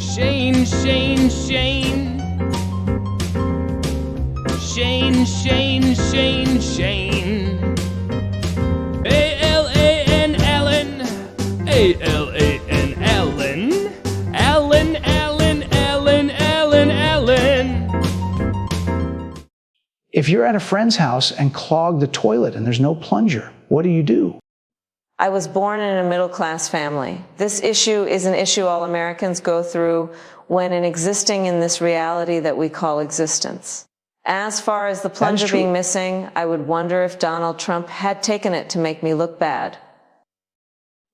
Shane, Shane, Shane. Shane, Shane, Shane, Shane. A-L-A-N, Allen. A-L-A-N, Allen. Allen, Allen, Allen, Allen, Allen. If you're at a friend's house and clog the toilet and there's no plunger, what do? I was born in a middle-class family. This issue is an issue all Americans go through when existing in this reality that we call existence. As far as the plunger being missing, I would wonder if Donald Trump had taken it to make me look bad.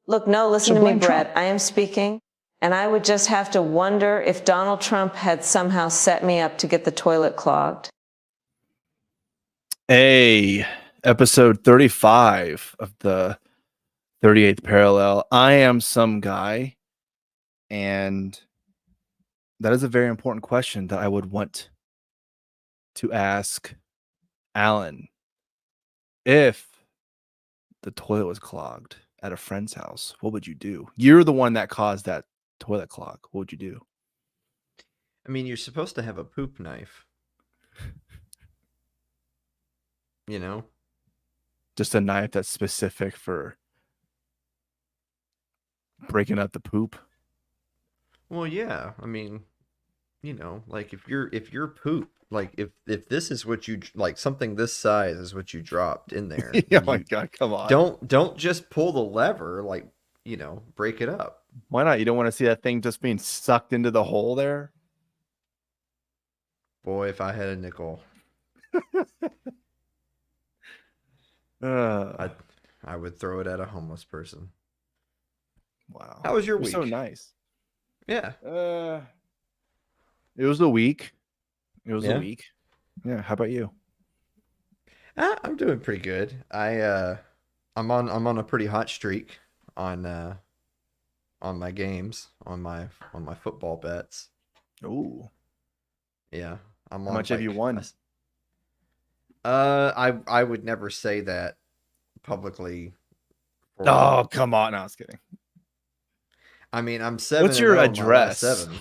Look, no, listen to me, Brett. I am speaking, and I would just have to wonder if Donald Trump had somehow set me up to get the toilet clogged. Episode 35 of the 38th Parallel. I am some guy, and that is a very important question that I would want to ask Alan. If the toilet was clogged at a friend's house, what would you do? You're the one that caused that toilet clog. What would you do? I mean, you're supposed to have a poop knife. You know? Just a knife that's specific for breaking up the poop. Well, yeah. I mean, you know, like if your poop, like if this is what you like, something this size is what you dropped in there. Oh my God, come on. Don't just pull the lever, like, you know, break it up. Why not? You don't want to see that thing just being sucked into the hole there? Boy, if I had a nickel. I would throw it at a homeless person. Wow. How was your You're week? So nice. Yeah. It was a week. A week. Yeah. How about you? I'm doing pretty good. I'm on a pretty hot streak on my games, on my football bets. Ooh. Yeah. How much have you won? I would never say that publicly. Oh, come on. No, I was kidding. I mean, I'm 7. What's your address? 7.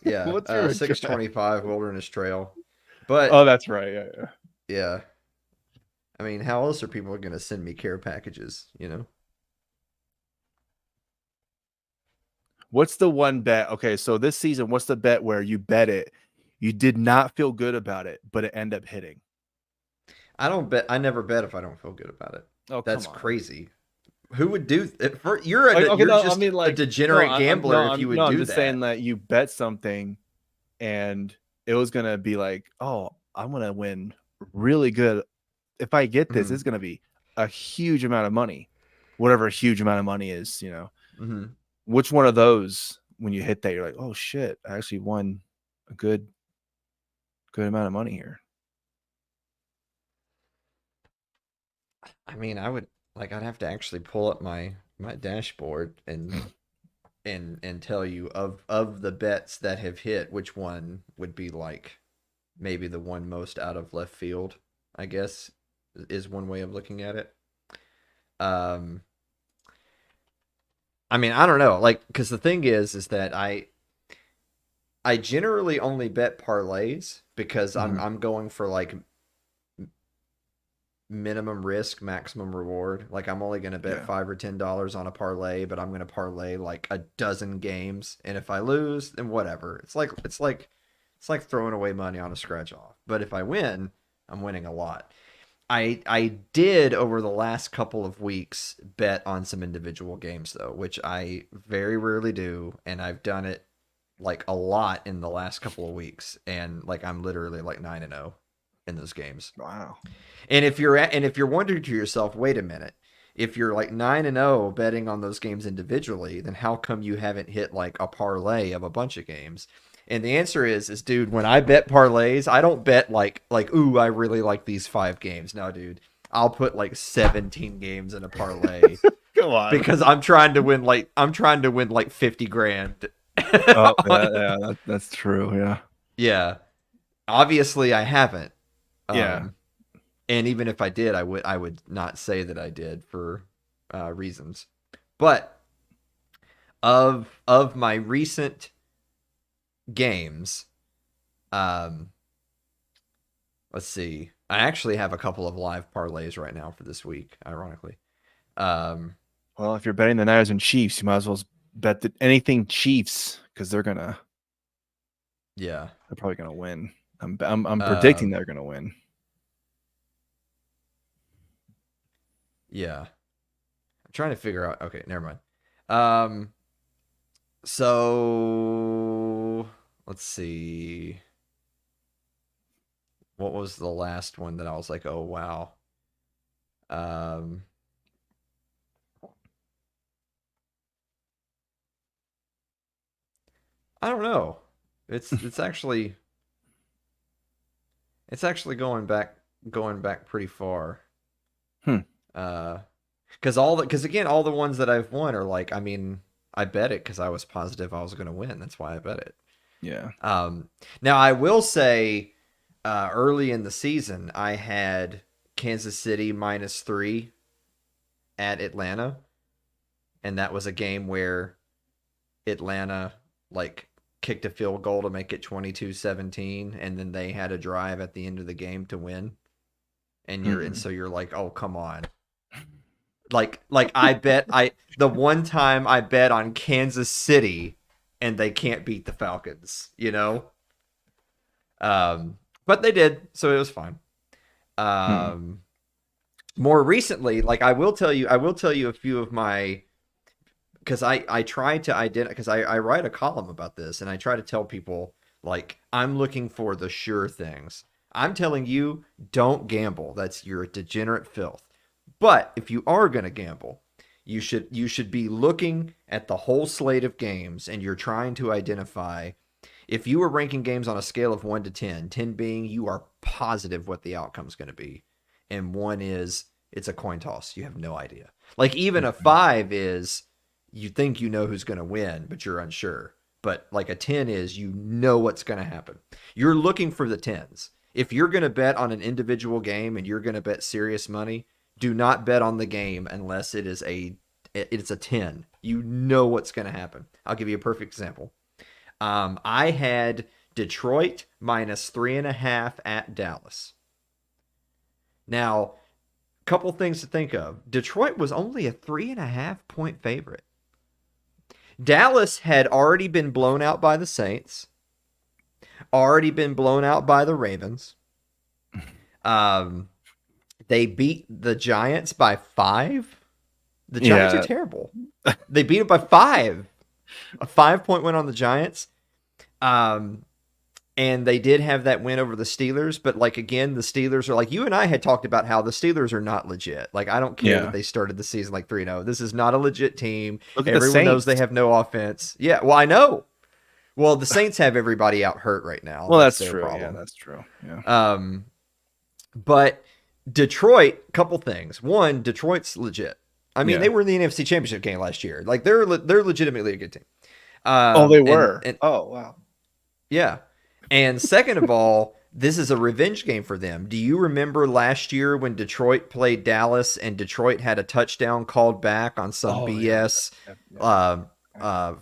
Yeah. What's your 625 Wilderness Trail. But oh, that's right. Yeah. Yeah. I mean, how else are people going to send me care packages, you know? What's the one bet? Okay, so this season, what's the bet where you bet it, you did not feel good about it, but it ended up hitting? I never bet if I don't feel good about it. Oh, that's come on. Crazy. Who would do you're just a degenerate gambler if you would do that. I'm just saying that you bet something and it was going to be like, oh, I'm going to win really good. If I get this, it's going to be a huge amount of money. Whatever a huge amount of money is, you know. Mm-hmm. Which one of those, when you hit that, you're like, oh shit, I actually won a good amount of money here. I mean, I'd have to actually pull up my dashboard and tell you of the bets that have hit, which one would be like maybe the one most out of left field, I guess, is one way of looking at it. I mean, I don't know, like, because the thing is that I generally only bet parlays because I'm going for like minimum risk, maximum reward. Like, I'm only going to bet $5 or $10 on a parlay, but I'm going to parlay like a dozen games, and if I lose, then whatever. It's like throwing away money on a scratch off. But if I win, I'm winning a lot. I did over the last couple of weeks bet on some individual games though, which I very rarely do, and I've done it like a lot in the last couple of weeks, and like I'm literally like 9-0 in those games. Wow. And if you're wondering to yourself, wait a minute, if you're like 9-0 betting on those games individually, then how come you haven't hit like a parlay of a bunch of games? And the answer is dude, when I bet parlays, I don't bet like, ooh, I really like these 5 games. No, dude, I'll put like 17 games in a parlay. Come on. Because I'm trying to win like 50 grand. Oh, that's true. Yeah. Yeah. Obviously I haven't. Yeah. And even if I did, I would not say that I did for reasons. But of my recent games. Let's see. I actually have a couple of live parlays right now for this week, ironically. Well, if you're betting the Niners and Chiefs, you might as well bet anything Chiefs because they're probably gonna win. I'm predicting they're gonna win. Yeah. I'm trying to figure out. Okay, never mind. So let's see. What was the last one that I was like, oh wow. I don't know. It's actually going back pretty far. Because again, all the ones that I've won are like, I mean, I bet it because I was positive I was going to win. That's why I bet it. Yeah. Now I will say, early in the season, I had Kansas City -3 at Atlanta, and that was a game where Atlanta like kicked a field goal to make it 22-17, and then they had a drive at the end of the game to win. And so you're like, oh, come on. Like the one time I bet on Kansas City and they can't beat the Falcons, you know? But they did, so it was fine. More recently, like I will tell you a few of my, because I try to identify, because I write a column about this, and I try to tell people, like, I'm looking for the sure things. I'm telling you, don't gamble. You're a degenerate filth. But if you are going to gamble, you should be looking at the whole slate of games, and you're trying to identify, if you were ranking games on a scale of 1 to 10, 10 being you are positive what the outcome's going to be, and 1 is it's a coin toss. You have no idea. Like even a 5 is you think you know who's going to win, but you're unsure. But like a 10 is you know what's going to happen. You're looking for the 10s. If you're going to bet on an individual game and you're going to bet serious money, do not bet on the game unless it's a 10. You know what's going to happen. I'll give you a perfect example. I had Detroit -3.5 at Dallas. Now, a couple things to think of. Detroit was only a 3.5 point favorite. Dallas had already been blown out by the Saints, already been blown out by the Ravens. They beat the Giants by 5. The Giants are terrible. They beat it by 5. A 5-point win on the Giants. And they did have that win over the Steelers, but like again, the Steelers are like, you and I had talked about how the Steelers are not legit. Like I don't care that they started the season like 3-0. This is not a legit team. Everyone knows they have no offense. Yeah, well, I know. Well, the Saints have everybody out hurt right now. Well, that's true. Problem. Yeah, that's true. Yeah. But Detroit, couple things. One, Detroit's legit. I mean, they were in the NFC Championship game last year. Like they're legitimately a good team. They were. Oh, wow. Yeah. And second of all, this is a revenge game for them. Do you remember last year when Detroit played Dallas and Detroit had a touchdown called back on some BS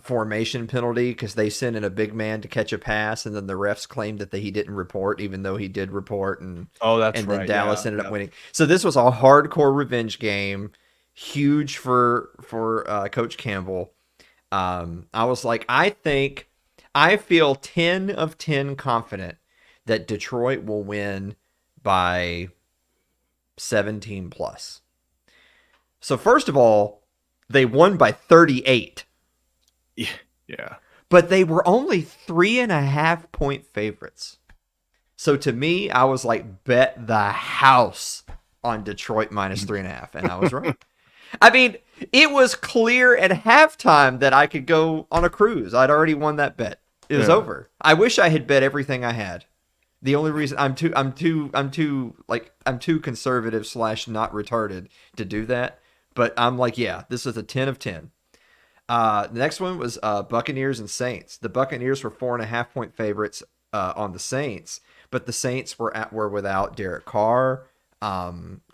formation penalty because they sent in a big man to catch a pass, and then the refs claimed that he didn't report, even though he did report. And then Dallas ended up winning. So this was a hardcore revenge game, huge for Coach Campbell. I was like, I feel 10 of 10 confident that Detroit will win by 17 plus. So first of all, they won by 38. Yeah. But they were only 3.5 point favorites. So to me, I was like, bet the house on Detroit -3.5. And I was right. I mean, it was clear at halftime that I could go on a cruise. I'd already won that bet. It was over. I wish I had bet everything I had. The only reason I'm too conservative / not retarded to do that. But I'm like, yeah, this is a 10 of 10. The next one was Buccaneers and Saints. The Buccaneers were 4.5 point favorites on the Saints, but the Saints were without Derek Carr.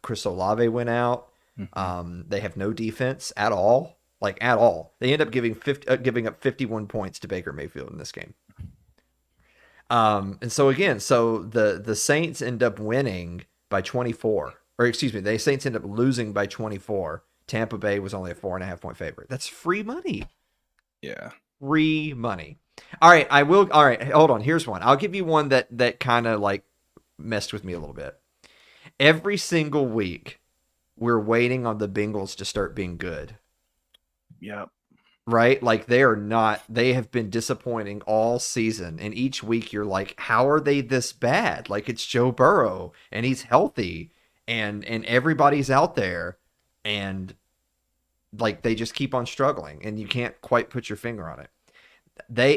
Chris Olave went out. They have no defense at all. Like at all. They end up giving up 51 points to Baker Mayfield in this game. And so again, so the Saints end up winning by 24, or excuse me, the Saints end up losing by 24. Tampa Bay was only a 4.5-point favorite. That's free money. Yeah. Free money. All right, I will. All right, hold on. Here's one. I'll give you one that kind of like messed with me a little bit. Every single week, we're waiting on the Bengals to start being good. Yep. Right? Like they have been disappointing all season. And each week you're like, how are they this bad? Like it's Joe Burrow and he's healthy and everybody's out there and like they just keep on struggling and you can't quite put your finger on it.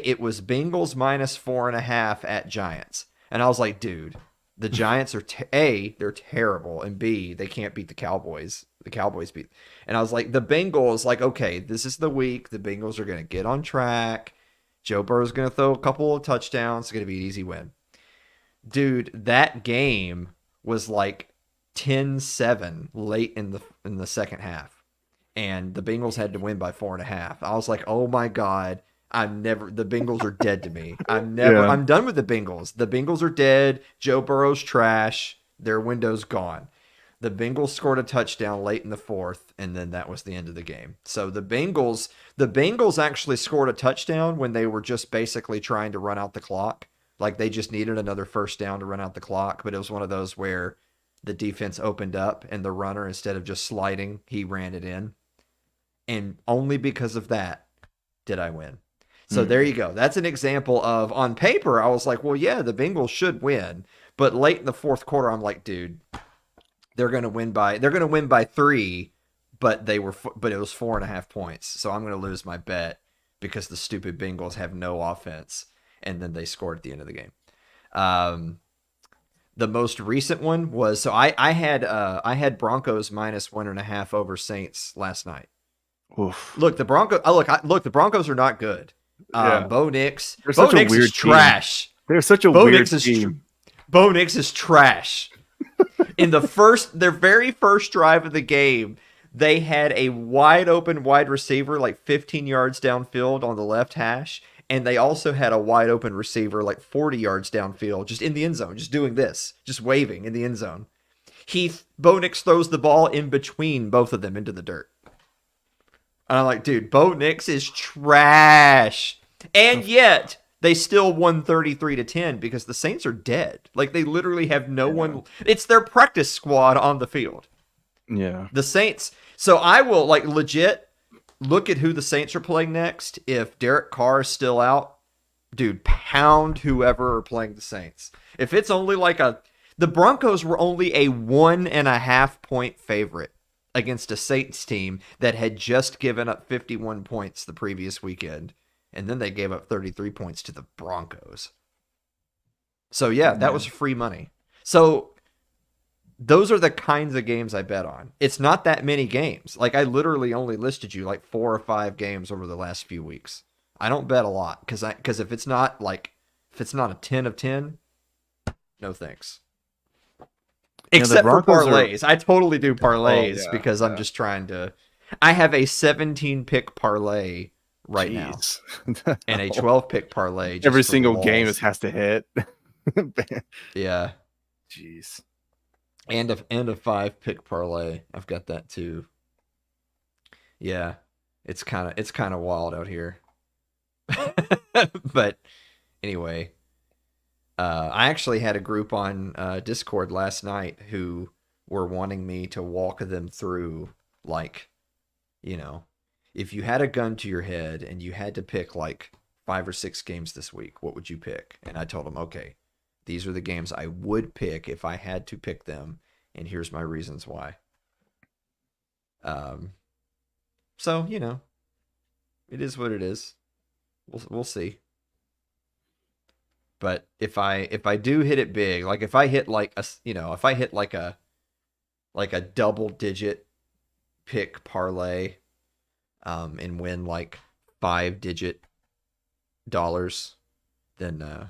It was Bengals minus 4.5 at Giants. And I was like, dude, the Giants are A, they're terrible, and B, they can't beat the Cowboys. The Cowboys beat. And I was like, the Bengals, like, okay, this is the week. The Bengals are going to get on track. Joe Burrow's going to throw a couple of touchdowns. It's going to be an easy win. Dude, that game was like 10-7 late in the second half. And the Bengals had to win by 4.5. I was like, oh my God. The Bengals are dead to me. I'm done with the Bengals. The Bengals are dead. Joe Burrow's trash. Their window's gone. The Bengals scored a touchdown late in the fourth, and then that was the end of the game. So the Bengals actually scored a touchdown when they were just basically trying to run out the clock. Like they just needed another first down to run out the clock, but it was one of those where the defense opened up and the runner, instead of just sliding, he ran it in. And only because of that did I win. So there you go. That's an example of, on paper, I was like, well, yeah, the Bengals should win. But late in the fourth quarter, I'm like, dude, they're going to win by 3, but it was 4.5 points. So I'm going to lose my bet because the stupid Bengals have no offense. And then they scored at the end of the game. The most recent one was, so I had Broncos minus 1.5 over Saints last night. Oof. Look, the Broncos are not good. Yeah. Bo Nix. They're such a weird is trash. Team. They're such a Bo weird Nix team. Bo Nix is trash. In their very first drive of the game, they had a wide open wide receiver like 15 yards downfield on the left hash, and they also had a wide open receiver like 40 yards downfield, just in the end zone, just doing this, just waving in the end zone. Bo Nix throws the ball in between both of them into the dirt. And I'm like, dude, Bo Nix is trash. And yet, they still won 33-10 because the Saints are dead. Like, they literally have no one. It's their practice squad on the field. Yeah. The Saints. So I will, like, legit look at who the Saints are playing next. If Derek Carr is still out, dude, pound whoever are playing the Saints. If it's only like the Broncos were only a 1.5-point favorite against a Saints team that had just given up 51 points the previous weekend. And then they gave up 33 points to the Broncos. So yeah, that was free money. So those are the kinds of games I bet on. It's not that many games. Like I literally only listed you like 4 or 5 games over the last few weeks. I don't bet a lot because if it's not a 10 of 10, no thanks. Except for parlays. I totally do parlays because I'm just trying to. I have a 17 pick parlay right now and a 12 pick parlay. Every single game has to hit. Yeah. Jeez. And a 5 pick parlay. I've got that too. Yeah. It's kind of wild out here. But anyway, I actually had a group on Discord last night who were wanting me to walk them through, like, you know, if you had a gun to your head and you had to pick like 5 or 6 games this week, what would you pick? And I told them, okay, these are the games I would pick if I had to pick them, and here's my reasons why. So, you know, it is what it is. We'll see. But if I do hit it big, like if I hit like a double digit pick parlay, and win like 5-digit dollars, then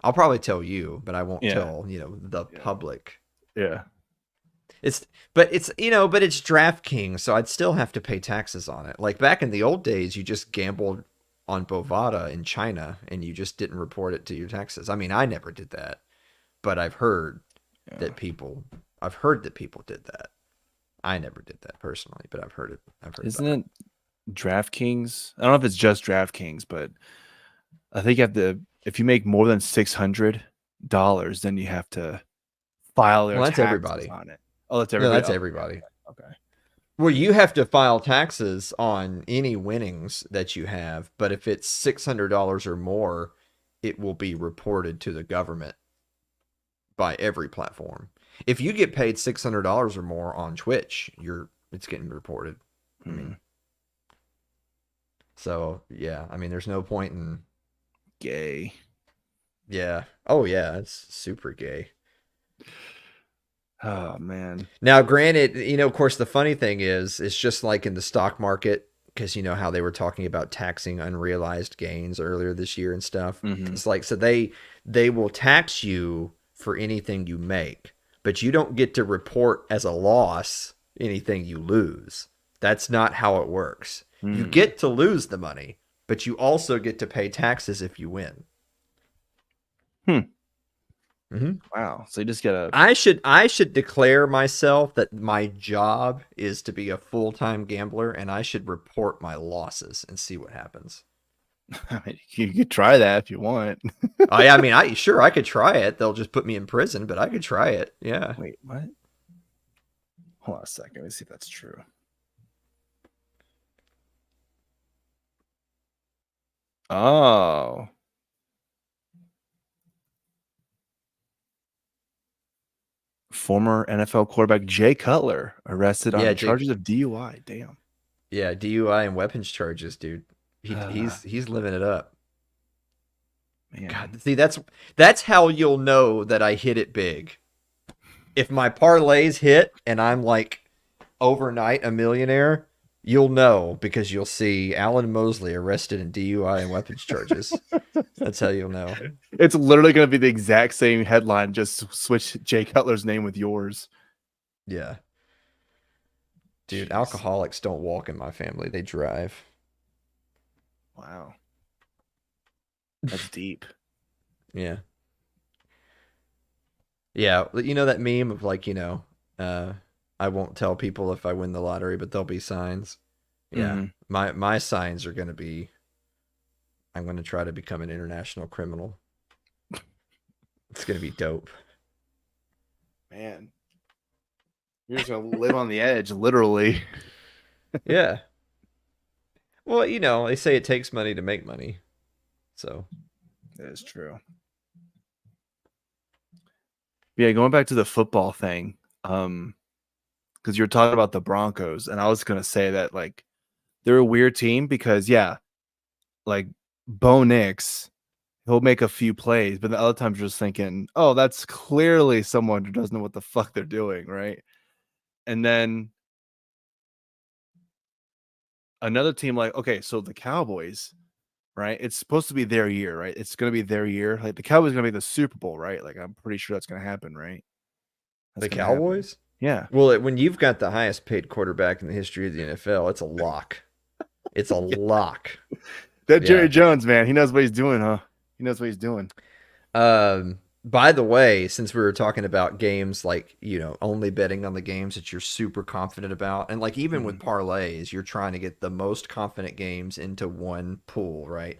I'll probably tell you, but I won't tell, the public. Yeah. It's DraftKings, so I'd still have to pay taxes on it. Like back in the old days, you just gambled on Bovada in China and you just didn't report it to your taxes. I mean, I never did that, but I've heard that people did that. I never did that personally, but I've heard it. Isn't it DraftKings? I don't know if it's just DraftKings, but I think you have to, if you make more than $600, then you have to file their that's taxes everybody on it. Oh, that's No, everybody. that's everybody. Okay. Well, you have to file taxes on any winnings that you have, but if it's $600 or more, it will be reported to the government by every platform. If you get paid $600 or more on Twitch, it's getting reported. I mean, so yeah, I mean, there's no point in Gay. Yeah. Oh yeah, it's super gay. Oh man. Now, granted, of course, the funny thing is, it's just like in the stock market, because you know how they were talking about taxing unrealized gains earlier this year and stuff. It's like, so they will tax you for anything you make, but you don't get to report as a loss anything you lose. That's not how it works. You get to lose the money, but you also get to pay taxes if you win. Wow. So you just gotta. I should declare myself that my job is to be a full-time gambler, and I should report my losses and see what happens. I mean, you could try that if you want. I mean, I could try it. They'll just put me in prison, but I could try it. Yeah. Wait, what? Hold on a second. Let me see if that's true. Oh. Former NFL quarterback Jay Cutler arrested on charges of DUI. Damn. Yeah, DUI and weapons charges, dude. He's living it up. Man. God, see, that's how you'll know that I hit it big. If my parlays hit and I'm like overnight a millionaire, you'll know because you'll see Alan Mosley arrested in DUI and weapons charges. That's how you'll know. It's literally going to be the exact same headline, just switch Jay Cutler's name with yours. Yeah. Dude, alcoholics don't walk in my family. They drive. Wow. That's deep. Yeah. Yeah. You know that meme of like, I won't tell people if I win the lottery, but there'll be signs. Yeah. My signs are going to be, I'm going to try to become an international criminal. It's going to be dope. Man. You're just going to live on the edge, literally. Yeah. Well, they say it takes money to make money. So. That is true. Yeah, going back to the football thing, because you were talking about the Broncos, and I was going to say that, like, they're a weird team because, yeah, like, Bo Nix, he'll make a few plays, but the other times you're just thinking, oh, that's clearly someone who doesn't know what the fuck they're doing, right? And then another team like, okay, so the Cowboys, right? It's supposed to be their year, right? It's going to be their year. Like, the Cowboys are going to be the Super Bowl, right? Like, I'm pretty sure that's going to happen, right? The Cowboys? Yeah. Well, when you've got the highest paid quarterback in the history of the NFL, it's a lock. It's a lock. That Jerry Jones, man, he knows what he's doing, huh? He knows what he's doing. By the way, since we were talking about games, like, only betting on the games that you're super confident about, and like even with parlays, you're trying to get the most confident games into one pool, right?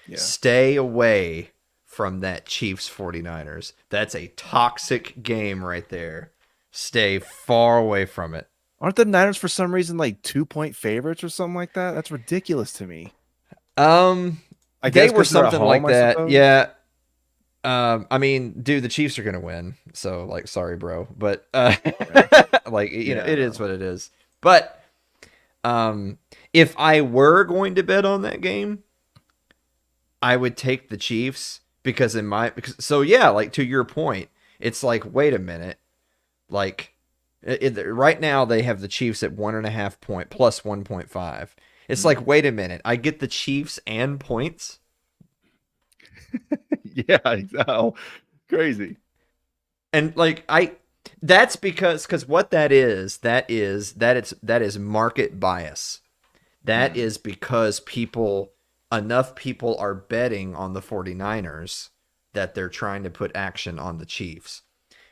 Yeah. Stay away from that Chiefs 49ers. That's a toxic game right there. Stay far away from it. Aren't the Niners for some reason like 2-point favorites or something like that? That's ridiculous to me. I guess they were something like that. Yeah. I mean, dude, the Chiefs are gonna win. So, like, sorry, bro, but like, it is what it is. But if I were going to bet on that game, I would take the Chiefs because like to your point, it's like, wait a minute, like right now they have the Chiefs at 1.5 point plus 1.5. It's like, wait a minute, I get the Chiefs and points. Yeah, exactly. Crazy. And like that's because what that is market bias. That is because people enough people are betting on the 49ers that they're trying to put action on the Chiefs,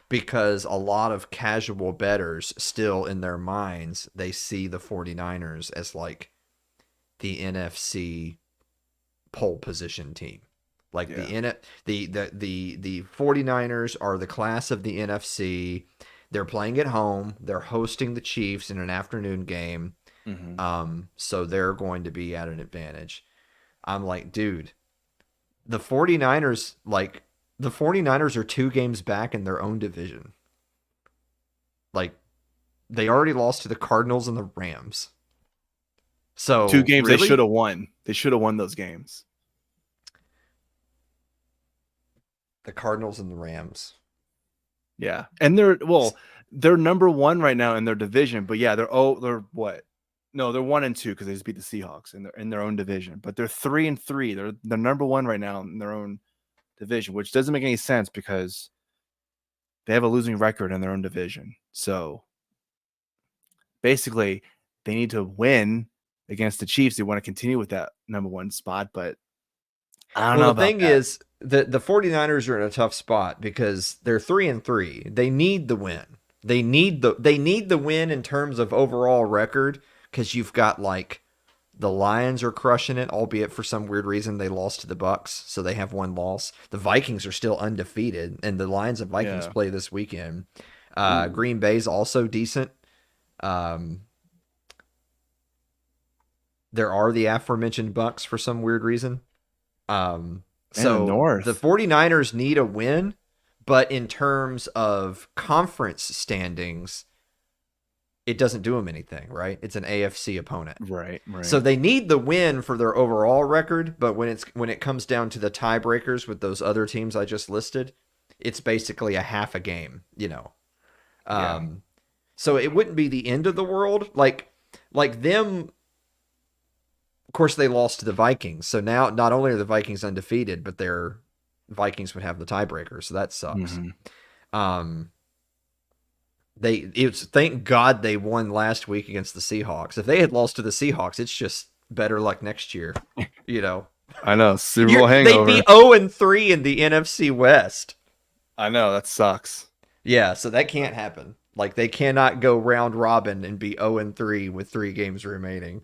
because a lot of casual bettors still in their minds, they see the 49ers as like the NFC pole position team. Like the 49ers are the class of the NFC. They're playing at home. They're hosting the Chiefs in an afternoon game. So they're going to be at an advantage. I'm like, dude, the 49ers are 2 games back in their own division. Like, they already lost to the Cardinals and the Rams. So 2 games really? they should have won. They should have won those games. The Cardinals and the Rams. Yeah. And they're number 1 right now in their division, but yeah, they're what? No, they're 1-2 because they just beat the Seahawks in their own division. But they're 3-3. They're number 1 right now in their own division, which doesn't make any sense because they have a losing record in their own division. So basically, they need to win against the Chiefs. They want to continue with that number 1 spot, but I don't know. The thing is, the 49ers are in a tough spot because they're 3-3. They need the win. They need the win in terms of overall record, because you've got like the Lions are crushing it, albeit for some weird reason they lost to the Bucks, so they have 1 loss. The Vikings are still undefeated, and the Lions and Vikings play this weekend. Green Bay's also decent. There are the aforementioned Bucks for some weird reason. So the 49ers need a win, but in terms of conference standings, it doesn't do them anything, right? It's an AFC opponent. Right. So they need the win for their overall record, but when it comes down to the tiebreakers with those other teams I just listed, it's basically a half a game, So it wouldn't be the end of the world. Like them, of course, they lost to the Vikings. So now not only are the Vikings undefeated, but their Vikings would have the tiebreaker. So that sucks. Thank God they won last week against the Seahawks. If they had lost to the Seahawks, it's just better luck next year. I know, Super Bowl hangover. They'd be 0-3 in the NFC West. I know, that sucks. Yeah, so that can't happen. Like, they cannot go round robin and be 0-3 with 3 games remaining.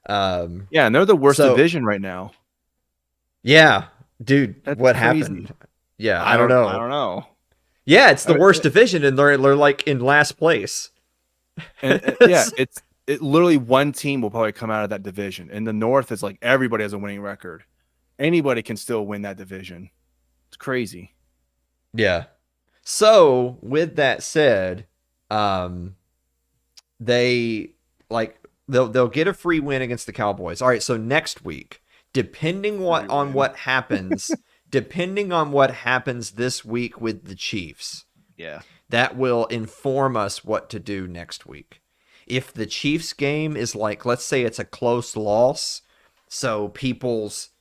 And they're the worst division right now. Yeah, dude, that's what crazy. happened? Yeah, I don't know. I don't know. Yeah, it's the worst division, and they're like in last place. It's literally 1 team will probably come out of that division. In the North, it's like everybody has a winning record. Anybody can still win that division. It's crazy. Yeah. So with that said, they'll get a free win against the Cowboys. All right, so next week, depending on what happens this week with the Chiefs, that will inform us what to do next week. If the Chiefs game is like, let's say it's a close loss, so people's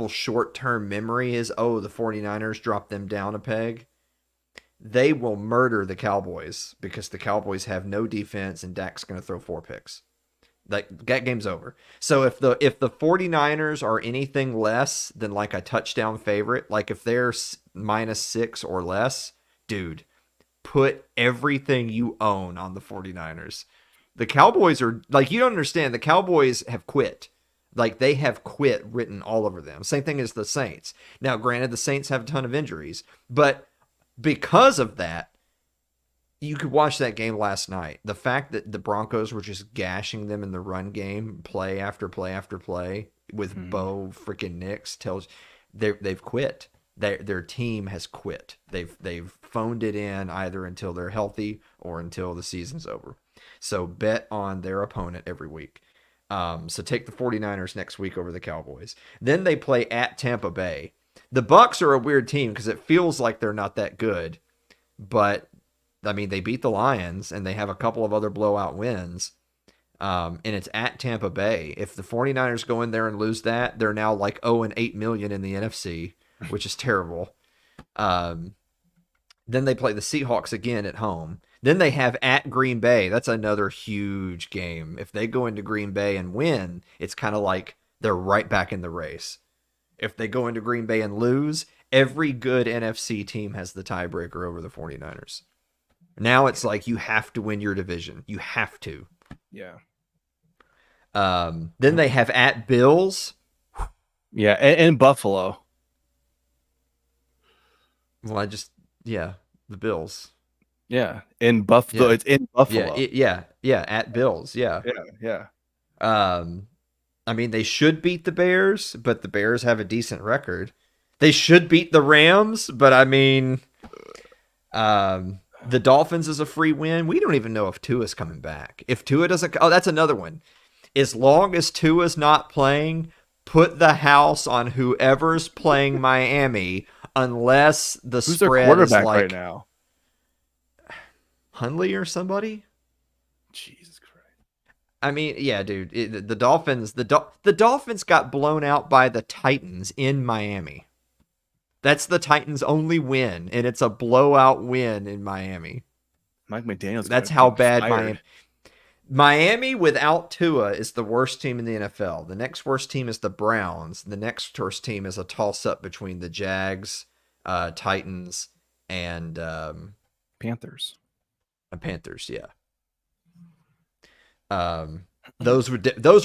short-term memory is, oh, the 49ers dropped them down a peg, they will murder the Cowboys because the Cowboys have no defense and Dak's going to throw 4 picks. Like, that game's over. So if the 49ers are anything less than like a touchdown favorite, like if they're -6 or less, dude, put everything you own on the 49ers. The Cowboys are, like, you don't understand, the Cowboys have quit. Like, they have quit written all over them. Same thing as the Saints. Now, granted, the Saints have a ton of injuries, but because of that, you could watch that game last night. The fact that the Broncos were just gashing them in the run game, play after play after play, with Bo freaking Nix, tells they've quit. Their team has quit. They've phoned it in either until they're healthy or until the season's over. So bet on their opponent every week. So take the 49ers next week over the Cowboys. Then they play at Tampa Bay. The Bucs are a weird team because it feels like they're not that good, but I mean, they beat the Lions and they have a couple of other blowout wins. And it's at Tampa Bay. If the 49ers go in there and lose that, they're now like 0-8 million in the NFC, which is terrible. Then they play the Seahawks again at home. Then they have at Green Bay. That's another huge game. If they go into Green Bay and win, it's kind of like they're right back in the race. If they go into Green Bay and lose, every good NFC team has the tiebreaker over the 49ers. Now it's like you have to win your division. You have to. Yeah. Then they have at Bills. Yeah, and Buffalo. Well, the Bills. Yeah, in Buffalo. Yeah. It's in Buffalo. Yeah, at Bills. Yeah. Yeah. I mean, they should beat the Bears, but the Bears have a decent record. They should beat the Rams, but I mean, the Dolphins is a free win. We don't even know if Tua's coming back. If Tua doesn't, that's another one. As long as Tua's not playing, put the house on whoever's playing Miami, unless the Who's their spread quarterback is like right now? Hundley or somebody. Jesus Christ. I mean, yeah, dude. The Dolphins, the Dolphins got blown out by the Titans in Miami. That's the Titans' only win, and it's a blowout win in Miami. Mike McDaniel's. That's how bad fired. Miami without Tua is the worst team in the NFL. The next worst team is the Browns. The next worst team is a toss-up between the Jags, Titans, and Panthers. Panthers. Yeah. Those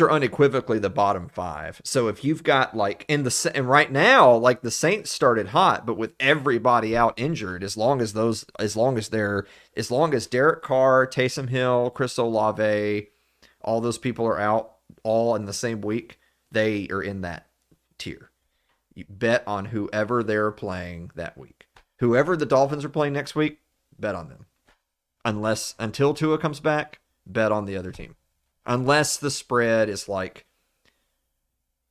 are unequivocally the bottom five. So if you've got like and right now, like the Saints started hot, but with everybody out injured, as long as Derek Carr, Taysom Hill, Chris Olave, all those people are out all in the same week, they are in that tier. You bet on whoever they're playing that week. Whoever the Dolphins are playing next week, bet on them. Until Tua comes back, bet on the other team. Unless the spread is like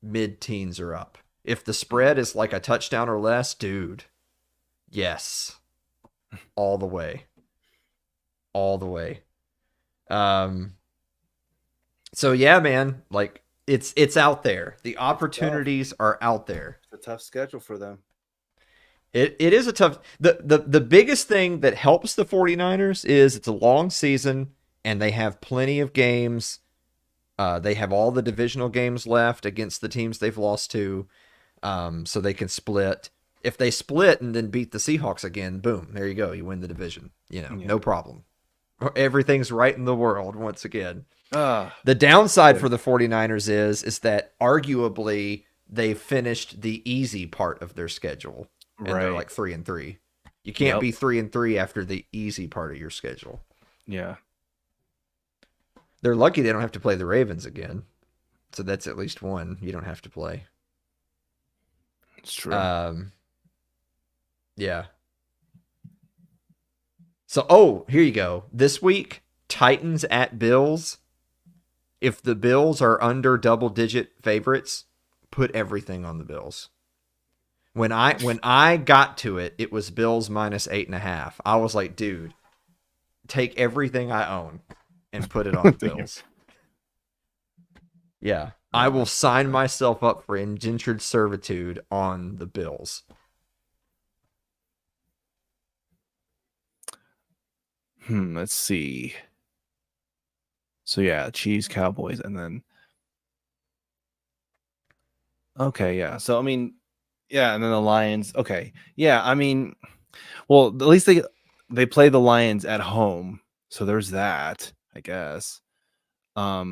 mid-teens or up. If the spread is like a touchdown or less, dude, yes. All the way. All the way. So yeah, man, like it's out there. The opportunities are out there. It's a tough schedule for them. It is a tough. The biggest thing that helps the 49ers is it's a long season and they have plenty of games. They have all the divisional games left against the teams they've lost to, so they can split. If they split and then beat the Seahawks again, boom, there you go. You win the division. No problem. Everything's right in the world once again. The downside for the 49ers is that arguably they finished the easy part of their schedule. And they're like 3-3. You can't be 3-3 after the easy part of your schedule. Yeah. They're lucky they don't have to play the Ravens again. So that's at least one you don't have to play. It's true. Yeah. So, here you go. This week, Titans at Bills. If the Bills are under double-digit favorites, put everything on the Bills. When I got to it, it was Bills minus 8.5. I was like, dude, take everything I own and put it on the Bills. Yeah, I will sign myself up for indentured servitude on the Bills. Let's see. So yeah, Chiefs, Cowboys, and then okay, yeah. So I mean, yeah, and then the Lions. Okay, yeah. I mean, well, at least they play the Lions at home, so there's that, I guess. But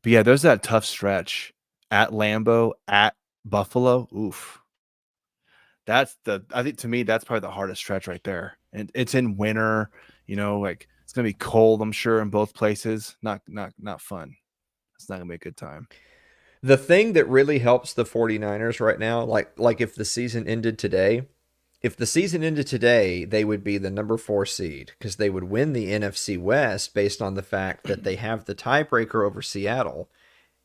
yeah, there's that tough stretch at Lambeau, at Buffalo. Oof. I think to me that's probably the hardest stretch right there. And it's in winter, like it's gonna be cold, I'm sure, in both places. Not fun. It's not gonna be a good time. The thing that really helps the 49ers right now, like if the season ended today, they would be the number 4 seed because they would win the NFC West based on the fact that they have the tiebreaker over Seattle.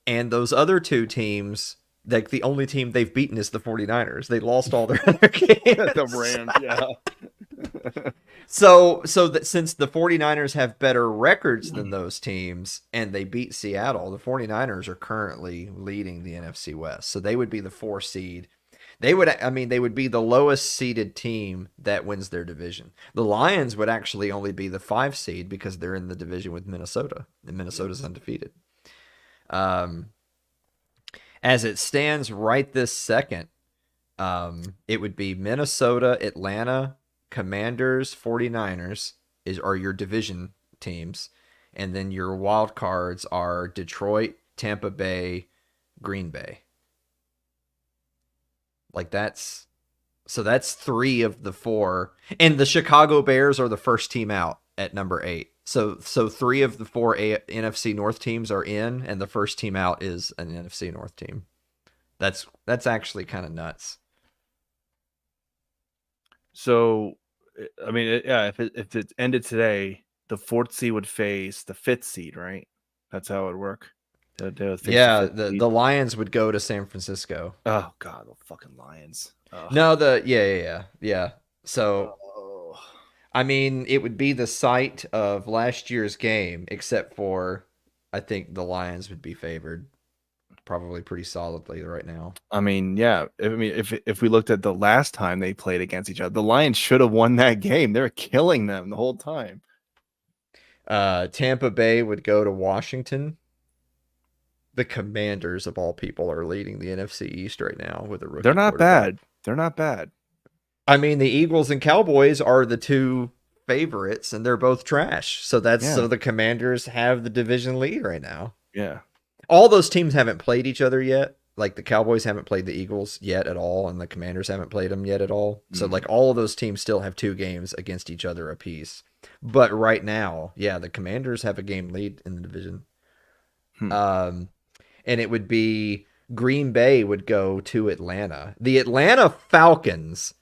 And those other two teams, like the only team they've beaten is the 49ers. They lost all their other games. The Rams, yeah. So that since the 49ers have better records than those teams and they beat Seattle, the 49ers are currently leading the NFC West. So they would be the 4 seed. They would be the lowest seeded team that wins their division. The Lions would actually only be the 5 seed because they're in the division with Minnesota, and Minnesota's undefeated. As it stands right this second, it would be Minnesota, Atlanta, Commanders, 49ers are your division teams. And then your wild cards are Detroit, Tampa Bay, Green Bay. Like that's 3 of the 4. And the Chicago Bears are the first team out at number 8. So 3 of the 4 NFC North teams are in, and the first team out is an NFC North team. That's actually kind of nuts. So, I mean, if it ended today, the 4th seed would face the 5th seed, right? That's how it would work. The Lions would go to San Francisco. Oh God, the fucking Lions. Ugh. No, yeah. So, I mean, it would be the site of last year's game, except for, I think the Lions would be favored probably pretty solidly right now. I mean, yeah. If we looked at the last time they played against each other, the Lions should have won that game. They were killing them the whole time. Tampa Bay would go to Washington. The Commanders, of all people, are leading the NFC East right now with a rookie. They're not bad. They're not bad. I mean, the Eagles and Cowboys are the 2 favorites, and they're both trash. So so the Commanders have the division lead right now. Yeah. All those teams haven't played each other yet. Like the Cowboys haven't played the Eagles yet at all, and the Commanders haven't played them yet at all. So like all of those teams still have 2 games against each other apiece. But right now, the Commanders have a game lead in the division. And it would be Green Bay would go to Atlanta. The Atlanta Falcons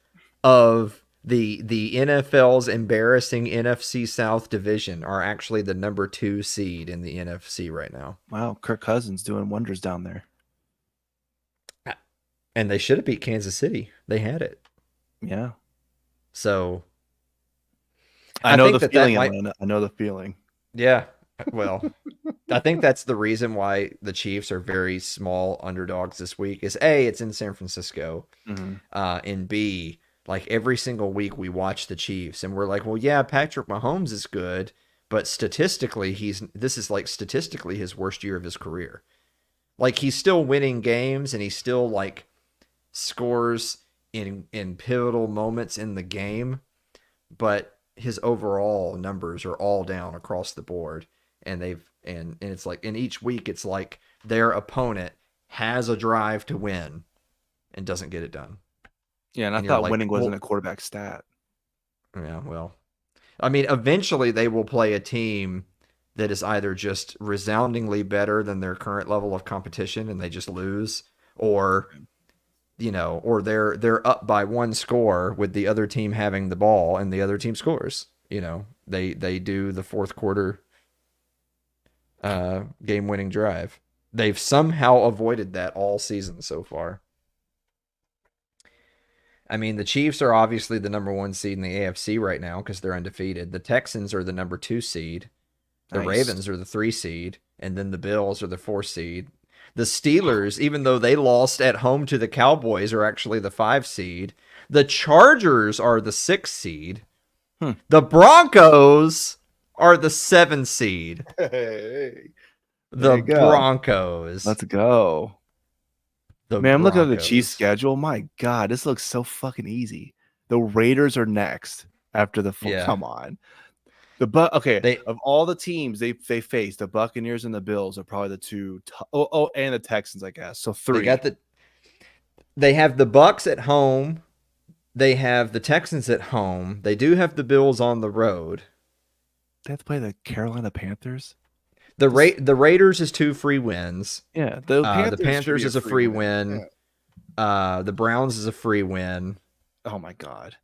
of the NFL's embarrassing NFC South division are actually the number 2 seed in the NFC right now. Wow, Kirk Cousins doing wonders down there. And they should have beat Kansas City. They had it. Yeah. So I know the feeling, Atlanta. I know the feeling. Yeah. Well, I think that's the reason why the Chiefs are very small underdogs this week is A, it's in San Francisco. And B, like every single week we watch the Chiefs and we're like, well, yeah, Patrick Mahomes is good, but statistically, this is like statistically his worst year of his career. Like he's still winning games and he still like scores in pivotal moments in the game, but his overall numbers are all down across the board. And and it's like in each week it's like their opponent has a drive to win and doesn't get it done. Yeah, and I thought winning wasn't a quarterback stat. Yeah, well, I mean, eventually they will play a team that is either just resoundingly better than their current level of competition and they just lose, or or they're up by 1 score with the other team having the ball and the other team scores. They do the 4th quarter game-winning drive. They've somehow avoided that all season so far. I mean, the Chiefs are obviously the number 1 seed in the AFC right now because they're undefeated. The Texans are the number 2 seed. The Ravens are the 3 seed. And then the Bills are the 4 seed. The Steelers, even though they lost at home to the Cowboys, are actually the 5 seed. The Chargers are the 6 seed. The Broncos are the 7 seed. Hey, the Broncos. Let's go. Man, I'm looking at the Chiefs schedule. My God, this looks so fucking easy. The Raiders are next after the come on. Of all the teams they face, the Buccaneers and the Bills are probably the 2 and the Texans, I guess. So 3. They have the Bucs at home. They have the Texans at home. They do have the Bills on the road. They have to play the Carolina Panthers. The Raiders is 2 free wins. Yeah, the Panthers is a free win. Yeah. The Browns is a free win. Oh my God.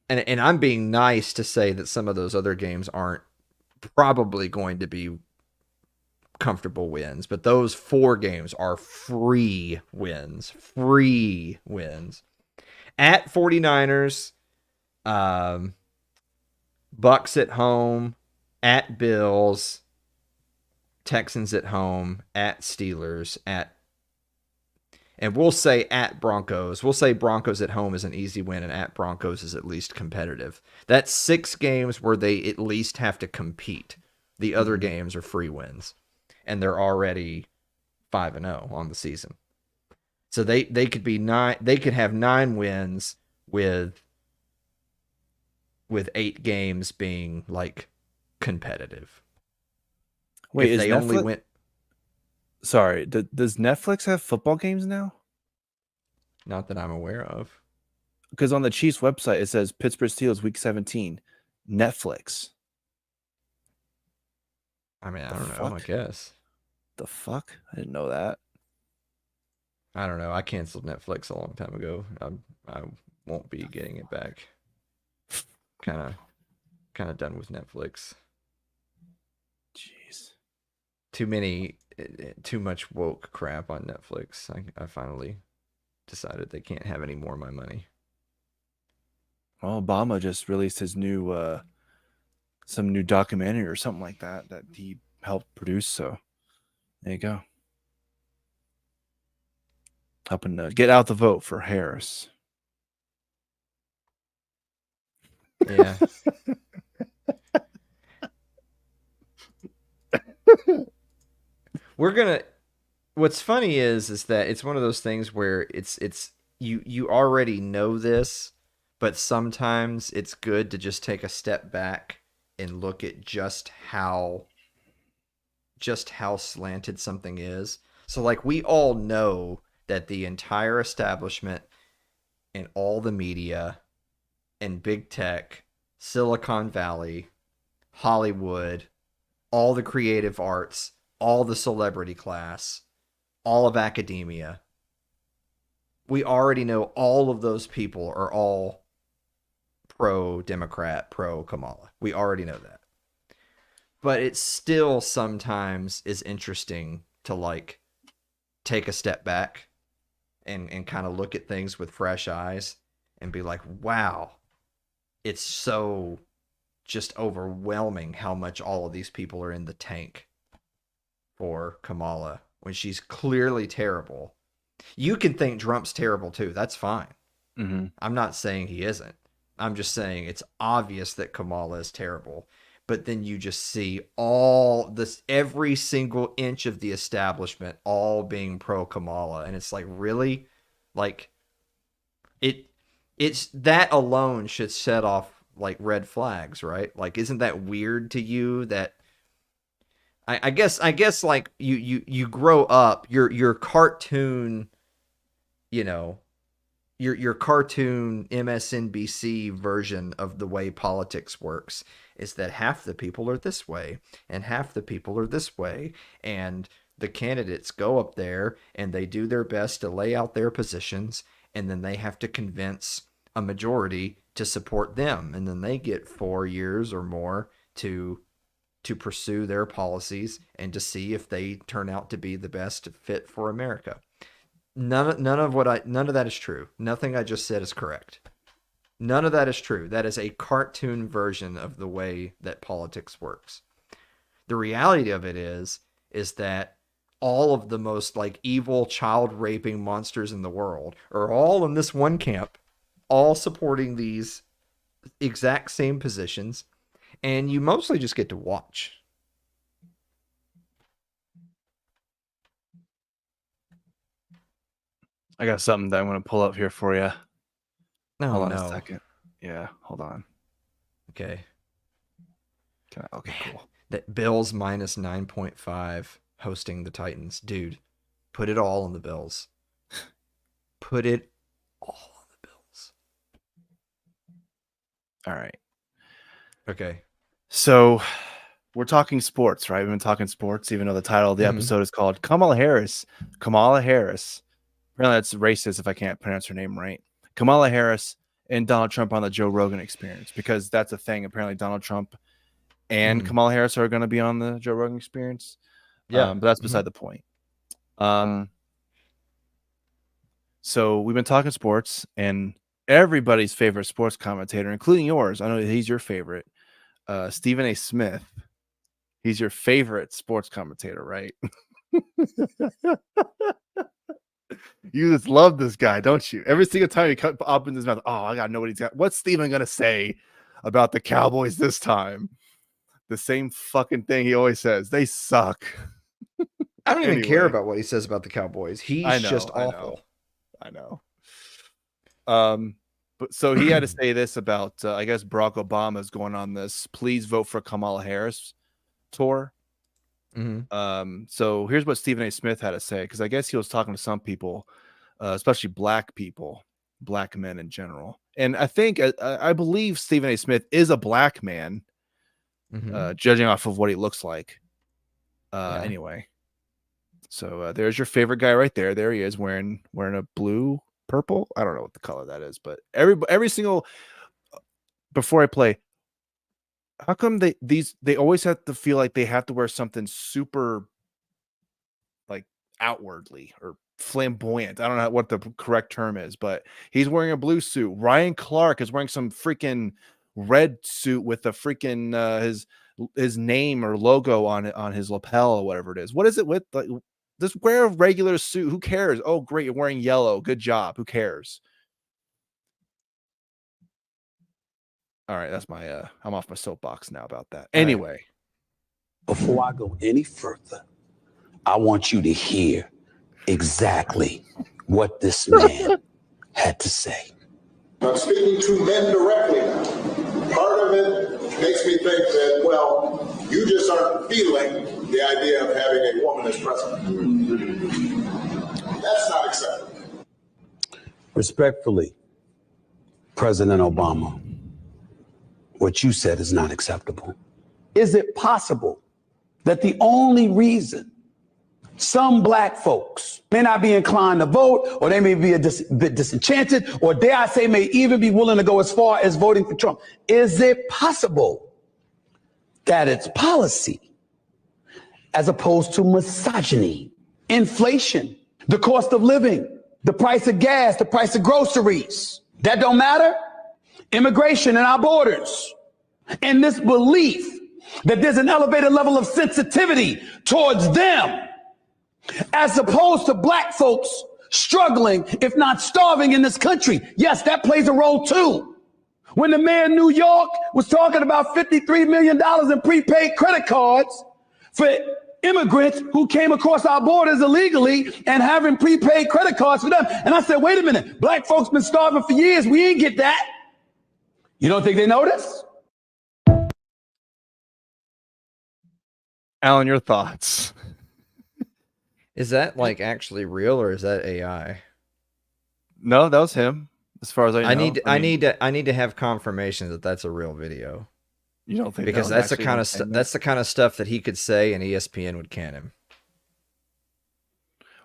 And I'm being nice to say that some of those other games aren't probably going to be comfortable wins, but those 4 games are free wins. Free wins. At 49ers, Bucks at home, at Bills, Texans at home, at Steelers, and we'll say at Broncos. We'll say Broncos at home is an easy win and at Broncos is at least competitive. That's 6 games where they at least have to compete. The other games are free wins. And they're already 5-0 on the season. So they could be they could have 9 wins with 8 games being like competitive. Wait, if is they Netflix? only went, Sorry, does Netflix have football games now? not that I'm aware of. Because on the Chiefs website it says Pittsburgh Steelers Week 17, Netflix. I mean, I The don't know. fuck? I guess. The fuck? I didn't know that. I don't know. I canceled Netflix a long time ago. I won't be getting it back. Kind of done with Netflix. Jeez. Too much woke crap on Netflix. I finally decided they can't have any more of my money. Well, Obama just released his new some new documentary or something like that he helped produce. So there you go. Helping to get out the vote for Harris. Yeah. What's funny is that it's one of those things where it's you already know this, but sometimes it's good to just take a step back and look at just how slanted something is. So like we all know that the entire establishment and all the media and big tech, Silicon Valley, Hollywood, all the creative arts, all the celebrity class, all of academia, we already know all of those people are all pro-Democrat, pro-Kamala. We already know that. But it still sometimes is interesting to like take a step back and kind of look at things with fresh eyes and be like, wow, it's so just overwhelming how much all of these people are in the tank for Kamala when she's clearly terrible. You can think Trump's terrible too. That's fine. Mm-hmm. I'm not saying he isn't. I'm just saying it's obvious that Kamala is terrible. But then you just see all this, every single inch of the establishment all being pro Kamala. And it's like, really? Like, it's that alone should set off like red flags, right? Like, isn't that weird to you that I guess like you grow up, your cartoon, you know, your cartoon MSNBC version of the way politics works is that half the people are this way and half the people are this way, and the candidates go up there and they do their best to lay out their positions, and then they have to convince a majority to support them, and then they get 4 years or more to pursue their policies and to see if they turn out to be the best fit for America. None of that is true. Nothing I just said is correct. None of that is true. That is a cartoon version of the way that politics works. The reality of it is that all of the most like evil child raping monsters in the world are all in this one camp, all supporting these exact same positions, and you mostly just get to watch. I got something that I'm going to pull up here for you. No, hold on a second. Yeah, hold on. Okay. Okay, cool. That Bills minus 9.5 hosting the Titans. Dude, put it all on the Bills. Put it all on the Bills. All right. Okay. So we're talking sports, right? We've been talking sports, even though the title of the episode is called Kamala Harris. Kamala Harris. Apparently that's racist if I can't pronounce her name right. Kamala Harris and Donald Trump on the Joe Rogan Experience, because that's a thing. Apparently Donald Trump and Kamala Harris are going to be on the Joe Rogan Experience. Yeah. But that's beside the point. So we've been talking sports, and everybody's favorite sports commentator, including yours, I know he's your favorite, Stephen A. Smith. He's your favorite sports commentator, right? You just love this guy, don't you? Every single time he opens his mouth, oh, I gotta know what he's got. What's Steven gonna say about the Cowboys this time? The same fucking thing he always says. They suck. I don't even Anyway. care about what he says about the Cowboys. He's just awful. I know. But so he had to say this about, I guess Barack Obama's going on this "Please vote for Kamala Harris" tour. So here's what Stephen A. Smith had to say, because I guess he was talking to some people, especially black people, black men in general. And I think I believe Stephen A. Smith is a black man, judging off of what he looks like. Anyway, so there's your favorite guy right there. There he is wearing a blue, purple. I don't know what the color that is, but every single. Before I play, how come they always have to feel like they have to wear something super, like, outwardly or flamboyant? I don't know what the correct term is, but he's wearing a blue suit. Ryan Clark is wearing some freaking red suit with a freaking his name or logo on his lapel or whatever it is. What is it with? Like, just wear a regular suit. Who cares? Oh, great, you're wearing yellow. Good job. Who cares? All right, that's my I'm off my soapbox now about that. Anyway, before I go any further, I want you to hear exactly what this man had to say. I'm speaking to men directly now. Part of it makes me think that, well, you just aren't feeling the idea of having a woman as president. That's not acceptable. Respectfully, President Obama, what you said is not acceptable. Is it possible that the only reason some black folks may not be inclined to vote, or they may be a bit disenchanted, or dare I say may even be willing to go as far as voting for Trump, is it possible that it's policy as opposed to misogyny, inflation, the cost of living, the price of gas, the price of groceries, that don't matter? Immigration and our borders, and this belief that there's an elevated level of sensitivity towards them, as opposed to black folks struggling, if not starving, in this country. Yes, that plays a role too. When the mayor of New York was talking about $53 million in prepaid credit cards for immigrants who came across our borders illegally and having prepaid credit cards for them. And I said, wait a minute, black folks been starving for years. We ain't get that. You don't think they notice? Alan, your thoughts? Is that like actually real, or is that AI? No, that was him. As far as I know, I need to have confirmation that that's a real video. You don't think? Because that's the kind of stuff that he could say, and ESPN would can him.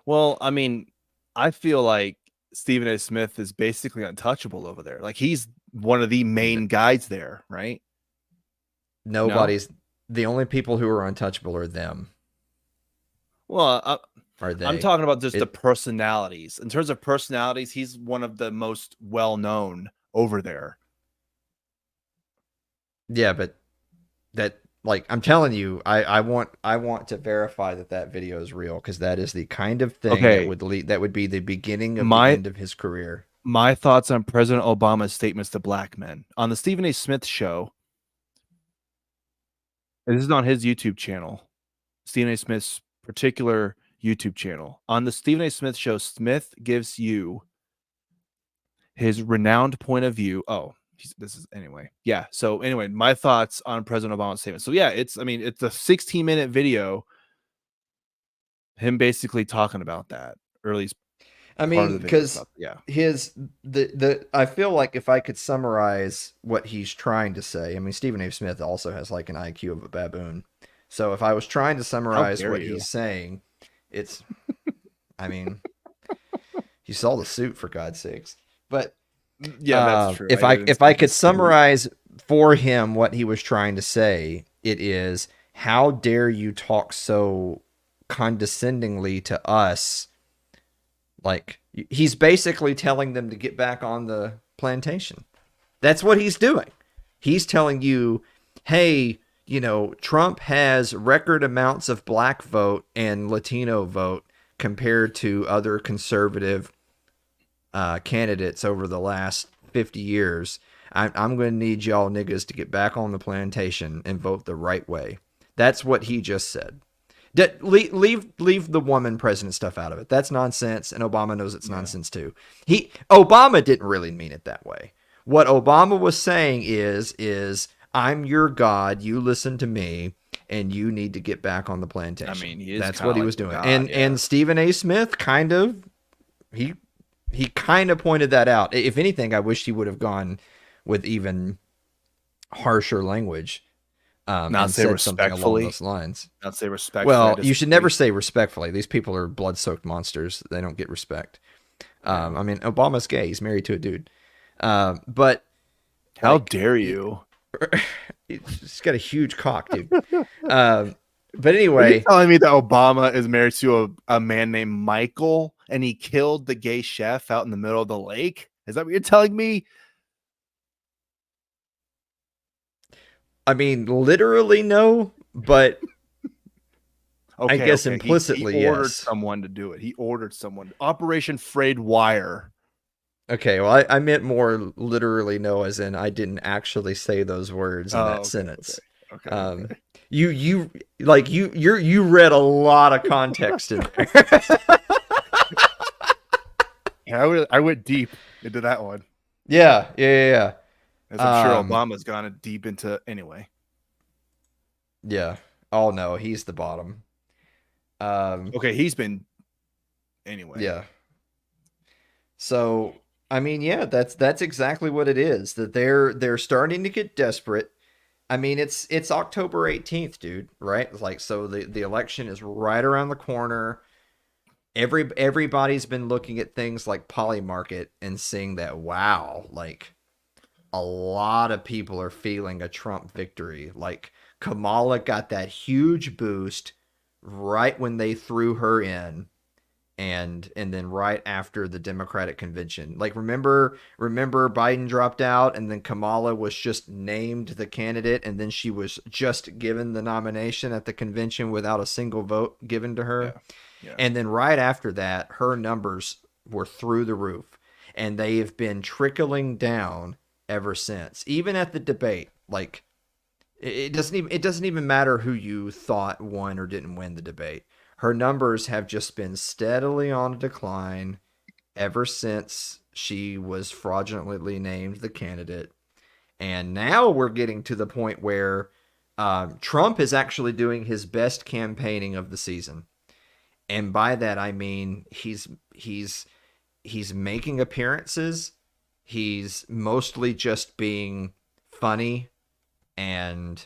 Well, I mean, I feel like Stephen A. Smith is basically untouchable over there. Like, he's one of the main guys there, right? Nobody's the only people who are untouchable are them. Well, are they? I'm talking about just the personalities. In terms of personalities, he's one of the most well-known over there. Yeah, but that, like, I'm telling you, I want to verify that video is real, because that is the kind of thing that would be the beginning of the end of his career. My thoughts on President Obama's statements to black men on the Stephen A. Smith show. This is on his YouTube channel, Stephen A. Smith's particular YouTube channel. On the Stephen A. Smith show, Smith gives you his renowned point of view. Oh, this is anyway. Yeah. So anyway, my thoughts on President Obama's statement. So yeah, it's a 16-minute video. Him basically talking about that early. I mean, because I feel like if I could summarize what he's trying to say, I mean, Stephen A. Smith also has like an IQ of a baboon. So if I was trying to summarize what he's saying, it's, I mean, you saw the suit, for God's sakes. But yeah, that's true. If I could summarize for him what he was trying to say, it is, how dare you talk so condescendingly to us? Like, he's basically telling them to get back on the plantation. That's what he's doing. He's telling you, hey, you know, Trump has record amounts of black vote and Latino vote compared to other conservative candidates over the last 50 years. I'm going to need y'all niggas to get back on the plantation and vote the right way. That's what he just said. Leave the woman president stuff out of it. That's nonsense, and Obama knows it's nonsense too. Obama didn't really mean it that way. What Obama was saying is I'm your God, you listen to me, and you need to get back on the plantation. I mean, that's what he was doing. God, and Stephen A. Smith kind of pointed that out. If anything, I wish he would have gone with even harsher language. Not say respectfully. Along those lines. Not say respectfully. Well, you should never say respectfully. These people are blood-soaked monsters. They don't get respect. I mean, Obama's gay. He's married to a dude. But how dare you? He's got a huge cock, dude. But anyway, are you telling me that Obama is married to a man named Michael and he killed the gay chef out in the middle of the lake? Is that what you're telling me? I mean, literally no, but I guess implicitly he ordered yes. someone to do it. He ordered someone. Operation Frayed Wire. Okay, well, I meant more literally no, as in I didn't actually say those words in that sentence. Okay. You read a lot of context in there. Yeah, I went deep into that one. Yeah. As I'm sure Obama's gone deep into anyway. Yeah. Oh no, he's the bottom. Okay, he's been anyway. Yeah. So I mean, yeah, that's exactly what it is. That they're starting to get desperate. I mean, it's October 18th, dude, right? Like, so the election is right around the corner. Everybody's been looking at things like Polymarket and seeing that, wow, like a lot of people are feeling a Trump victory. Like Kamala got that huge boost right when they threw her in. And then right after the Democratic convention, like remember Biden dropped out and then Kamala was just named the candidate and then she was just given the nomination at the convention without a single vote given to her. Yeah. And then right after that, her numbers were through the roof and they have been trickling down ever since. Even at the debate, like it doesn't even matter who you thought won or didn't win the debate. Her numbers have just been steadily on a decline ever since she was fraudulently named the candidate. And now we're getting to the point where Trump is actually doing his best campaigning of the season. And by that, I mean, he's making appearances. He's mostly just being funny and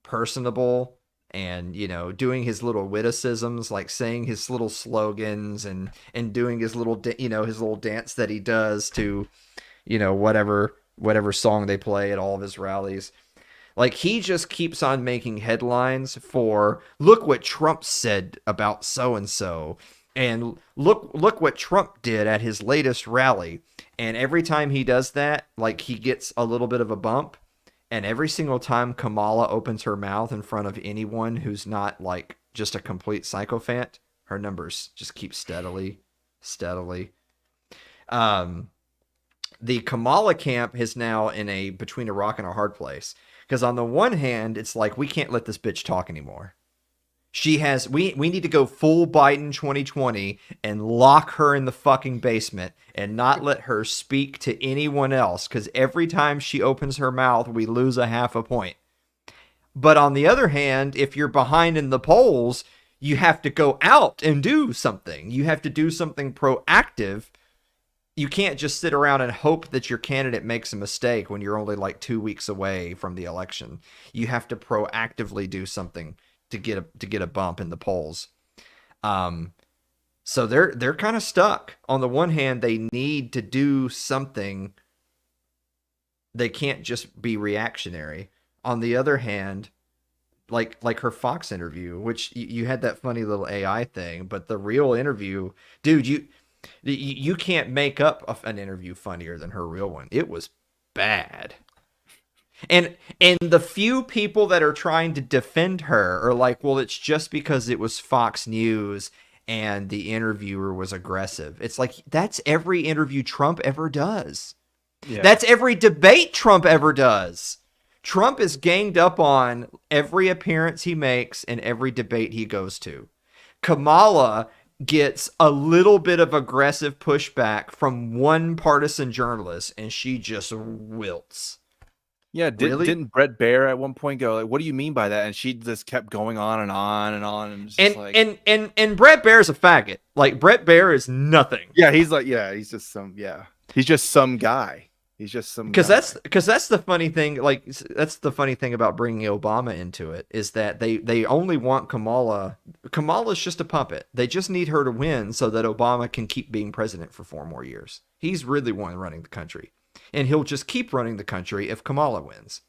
personable. And, you know, doing his little witticisms, like saying his little slogans and doing his little, his little dance that he does to, whatever song they play at all of his rallies. Like, he just keeps on making headlines for, look what Trump said about so-and-so. And look what Trump did at his latest rally. And every time he does that, like, he gets a little bit of a bump. And every single time Kamala opens her mouth in front of anyone who's not like just a complete sycophant, her numbers just keep steadily. The Kamala camp is now in between a rock and a hard place. Because on the one hand, it's like, we can't let this bitch talk anymore. We need to go full Biden 2020 and lock her in the fucking basement and not let her speak to anyone else, because every time she opens her mouth, we lose a half a point. But on the other hand, if you're behind in the polls, you have to go out and do something. You have to do something proactive. You can't just sit around and hope that your candidate makes a mistake when you're only like 2 weeks away from the election. You have to proactively do something to get a bump in the polls. So they're kind of stuck. On the one hand, they need to do something. They can't just be reactionary. On the other hand, like her Fox interview, which you had that funny little AI thing, but the real interview, dude, you can't make up an interview funnier than her real one. It was bad. And the few people that are trying to defend her are like, well, it's just because it was Fox News and the interviewer was aggressive. It's like, that's every interview Trump ever does. Yeah. That's every debate Trump ever does. Trump is ganged up on every appearance he makes and every debate he goes to. Kamala gets a little bit of aggressive pushback from one partisan journalist, and she just wilts. Yeah, Really? didn't Brett Baer at one point go like, "What do you mean by that?" And she just kept going on and on and on, and it's just and Brett Baer's a faggot. Like Brett Baer is nothing. yeah, he's just some guy. He's just some Because guy. that's the funny thing. Like that's the funny thing about bringing Obama into it is that they only want Kamala. Kamala's just a puppet. They just need her to win so that Obama can keep being president for 4 more years. He's really one running the country, and he'll just keep running the country if Kamala wins.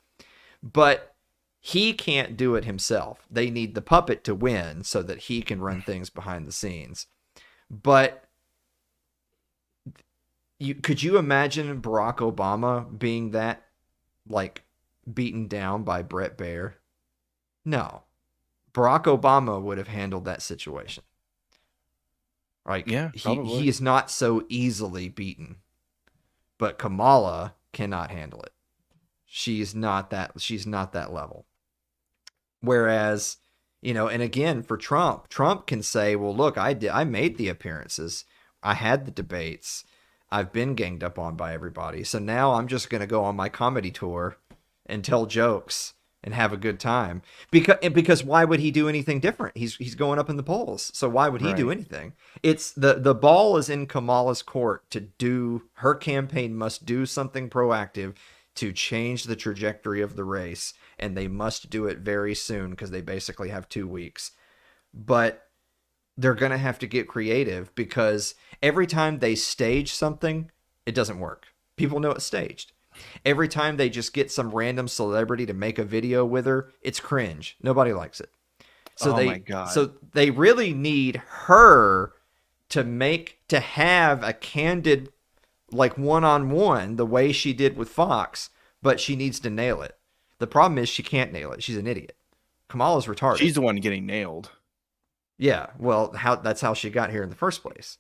But he can't do it himself. They need the puppet to win so that he can run things behind the scenes. But could you imagine Barack Obama being that like beaten down by Brett Baer? No. Barack Obama would have handled that situation. Like he is not so easily beaten. But Kamala cannot handle it. She's not that level. Whereas, and again for Trump can say, "Well, look, I made the appearances. I had the debates. I've been ganged up on by everybody. So now I'm just going to go on my comedy tour and tell jokes and have a good time." Because why would he do anything different? He's going up in the polls. So why would he do anything? It's the ball is in Kamala's court to do. Her campaign must do something proactive to change the trajectory of the race, and they must do it very soon because they basically have 2 weeks. But they're going to have to get creative because every time they stage something, it doesn't work. People know it's staged. Every time they just get some random celebrity to make a video with her, it's cringe. Nobody likes it. So my God. So they really need her to have a candid, like one-on-one, the way she did with Fox, but she needs to nail it. The problem is she can't nail it. She's an idiot. Kamala's retarded. She's the one getting nailed. Yeah, well, that's how she got here in the first place.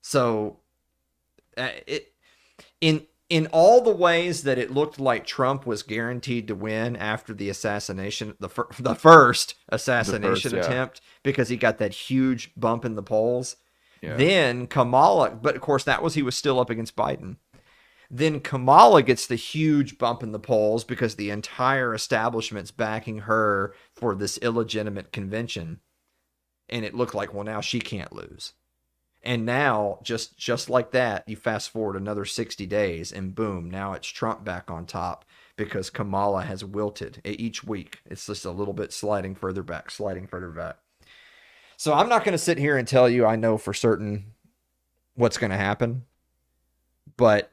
So, in all the ways that it looked like Trump was guaranteed to win after the assassination, the first assassination attempt, because he got that huge bump in the polls. Yeah. Then Kamala, but of course he was still up against Biden. Then Kamala gets the huge bump in the polls because the entire establishment's backing her for this illegitimate convention. And it looked like, well, now she can't lose. And now, just like that, you fast forward another 60 days, and boom, now it's Trump back on top because Kamala has wilted each week. It's just a little bit sliding further back. So I'm not going to sit here and tell you I know for certain what's going to happen, but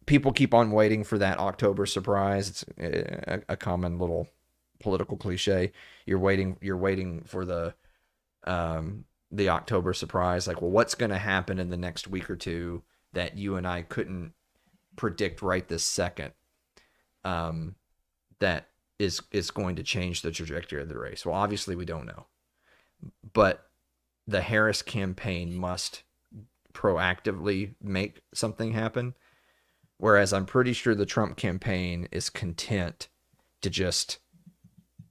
people keep on waiting for that October surprise. It's a common little political cliche. You're waiting for the October surprise, like, well, what's going to happen in the next week or two that you and I couldn't predict right this second, that is going to change the trajectory of the race? Well, obviously we don't know, but the Harris campaign must proactively make something happen, whereas I'm pretty sure the Trump campaign is content to just